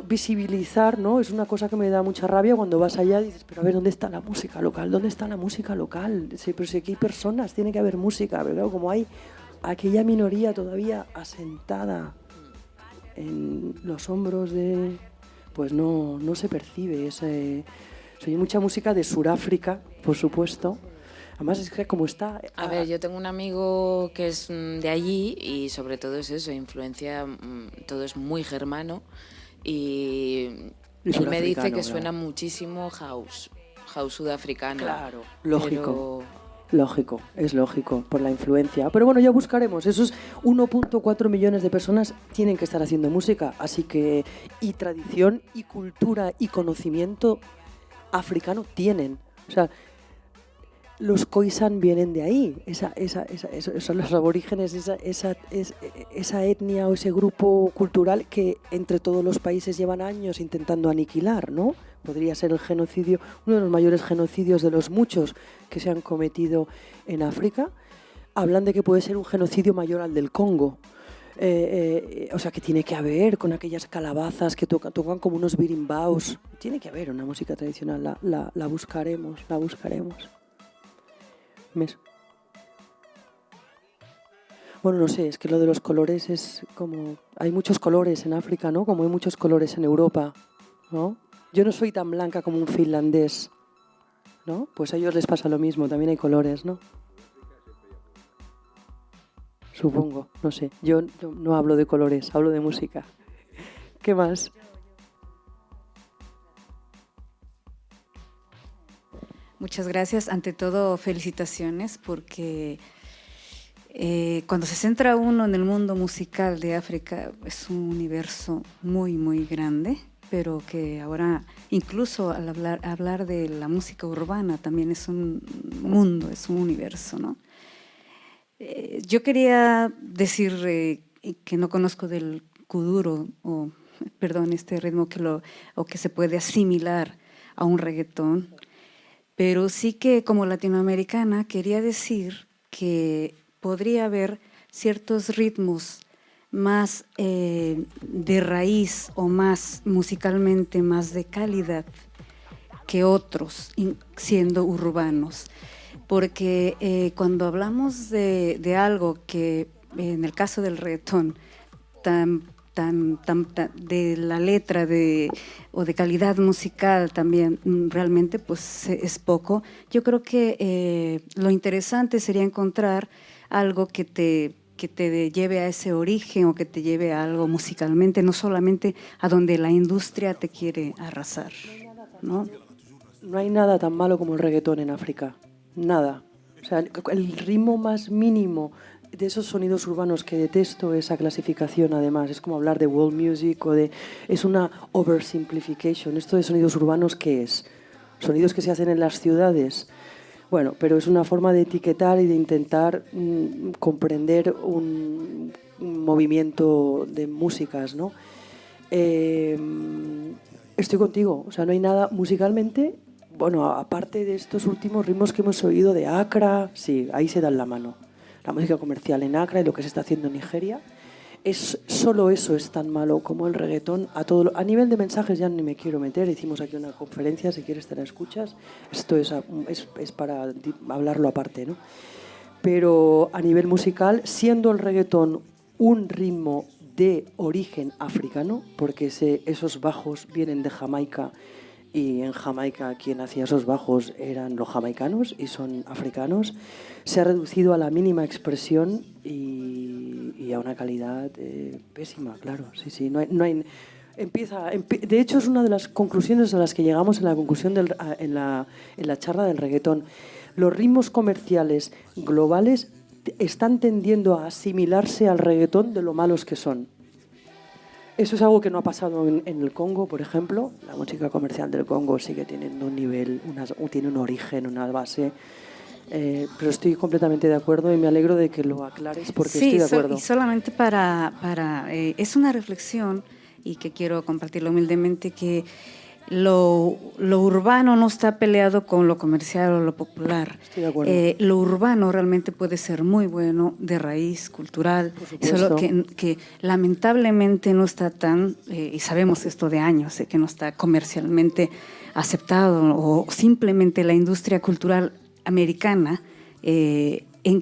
visibilizar, ¿no? Es una cosa que me da mucha rabia cuando vas allá y dices, pero a ver, ¿dónde está la música local? ¿Dónde está la música local? Sí, pero si aquí hay personas, tiene que haber música, pero claro, como hay aquella minoría todavía asentada en los hombros de... Pues no se percibe ese... Hay mucha música de Sudáfrica, por supuesto. Además es que como está... A ver, yo tengo un amigo que es de allí y sobre todo es eso, influencia, todo es muy germano y él me dice que suena muchísimo house sudafricano. Claro, lógico. Lógico, es lógico, por la influencia. Pero bueno, ya buscaremos. Esos 1.4 millones de personas tienen que estar haciendo música. Así que, y tradición, y cultura, y conocimiento africano tienen. O sea, los Khoisan vienen de ahí. Son los aborígenes, esa etnia o ese grupo cultural que entre todos los países llevan años intentando aniquilar, ¿no? Podría ser el genocidio, uno de los mayores genocidios de los muchos que se han cometido en África. Hablan de que puede ser un genocidio mayor al del Congo. O sea, que tiene que haber con aquellas calabazas que tocan como unos birimbaos. Tiene que haber una música tradicional, la buscaremos. Bueno, no sé, es que lo de los colores es como... Hay muchos colores en África, ¿no? Como hay muchos colores en Europa, ¿no? Yo no soy tan blanca como un finlandés, ¿no? Pues a ellos les pasa lo mismo, también hay colores, ¿no? Supongo, no sé. Yo no hablo de colores, hablo de música. ¿Qué más? Muchas gracias. Ante todo, felicitaciones porque cuando se centra uno en el mundo musical de África es un universo muy, muy grande, pero que ahora incluso al hablar de la música urbana también es un mundo, es un universo, ¿no? Yo quería decir que no conozco del kuduro, este ritmo que se puede asimilar a un reggaetón, pero sí que como latinoamericana quería decir que podría haber ciertos ritmos más de raíz o más musicalmente más de calidad que otros, siendo urbanos. Porque cuando hablamos de algo que, en el caso del reggaetón, de la letra o de calidad musical también realmente pues es poco, yo creo que lo interesante sería encontrar algo que te lleve a ese origen o que te lleve a algo musicalmente, no solamente a donde la industria te quiere arrasar, ¿no? No hay nada tan malo como el reggaetón en África, nada. O sea, el ritmo más mínimo de esos sonidos urbanos que detesto esa clasificación, además. Es como hablar de world music o de... Es una oversimplification. ¿Esto de sonidos urbanos qué es? ¿Sonidos que se hacen en las ciudades? Bueno, pero es una forma de etiquetar y de intentar comprender un movimiento de músicas, ¿no? Estoy contigo. O sea, no hay nada musicalmente... Bueno, aparte de estos últimos ritmos que hemos oído de Accra, sí, ahí se dan la mano. La música comercial en Accra y lo que se está haciendo en Nigeria, solo eso es tan malo como el reggaetón. A nivel de mensajes ya ni me quiero meter, hicimos aquí una conferencia, si quieres te la escuchas, esto es para hablarlo aparte, ¿no? Pero a nivel musical, siendo el reggaetón un ritmo de origen africano, porque esos bajos vienen de Jamaica, y en Jamaica quien hacía esos bajos eran los jamaicanos y son africanos, se ha reducido a la mínima expresión y a una calidad pésima, claro. Sí, no hay de hecho, es una de las conclusiones a las que llegamos en la conclusión en la charla del reggaetón. Los ritmos comerciales globales están tendiendo a asimilarse al reggaetón de lo malos que son. Eso es algo que no ha pasado en el Congo, por ejemplo. La música comercial del Congo sigue teniendo un nivel, tiene un origen, una base. Pero estoy completamente de acuerdo y me alegro de que lo aclares porque sí, estoy de acuerdo. Y solamente es una reflexión y que quiero compartirlo humildemente, que lo urbano no está peleado con lo comercial o lo popular. Estoy de acuerdo. Lo urbano realmente puede ser muy bueno, de raíz cultural, solo que lamentablemente no está tan, y sabemos esto de años, que no está comercialmente aceptado, o simplemente la industria cultural americana, en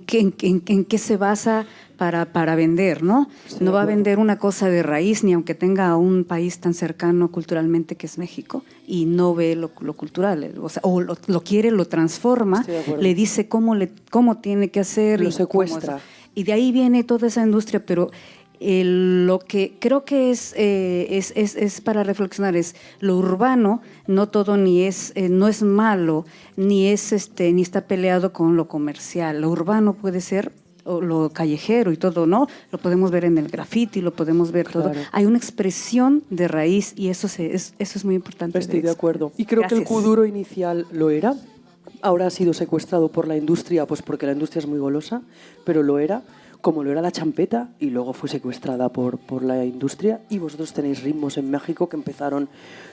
qué se basa para vender, ¿no? No va a vender una cosa de raíz, ni aunque tenga un país tan cercano culturalmente que es México, y no ve lo cultural, o lo quiere, lo transforma, le dice cómo tiene que hacer. Lo secuestra. Y de ahí viene toda esa industria, pero lo que creo que es para reflexionar es lo urbano, no todo no es malo, ni está peleado con lo comercial. Lo urbano puede ser o lo callejero y todo, ¿no? Lo podemos ver en el graffiti, lo podemos ver todo. Hay una expresión de raíz y eso es muy importante. Estoy de acuerdo. Y creo que el kuduro inicial lo era. Ahora ha sido secuestrado por la industria, pues porque la industria es muy golosa, pero lo era, como lo era la champeta, y luego fue secuestrada por la industria. Y vosotros tenéis ritmos en México que empezaron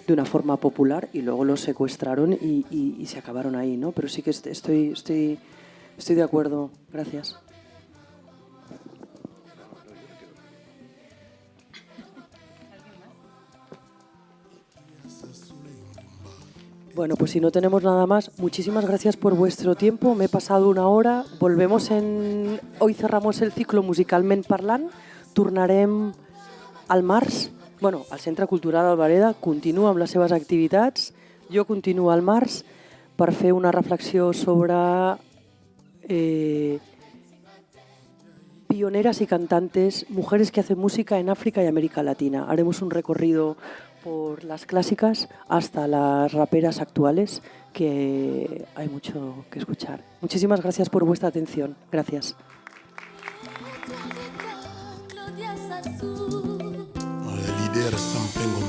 de una forma popular y luego los secuestraron y se acabaron ahí, ¿no? Pero sí que estoy de acuerdo. Gracias. Bueno, pues si no tenemos nada más, muchísimas gracias por vuestro tiempo. Me he pasado una hora. Hoy cerramos el ciclo Musicalment Parlant. Tornarem al març, al Centre Cultural Albareda. Continua amb les seves activitats. Jo continuo al març per fer una reflexió sobre pioneras y cantantes, mujeres que hacen música en África y América Latina. Haremos un recorrido por las clásicas hasta las raperas actuales, que hay mucho que escuchar. Muchísimas gracias por vuestra atención. Gracias. Le leader Samprengo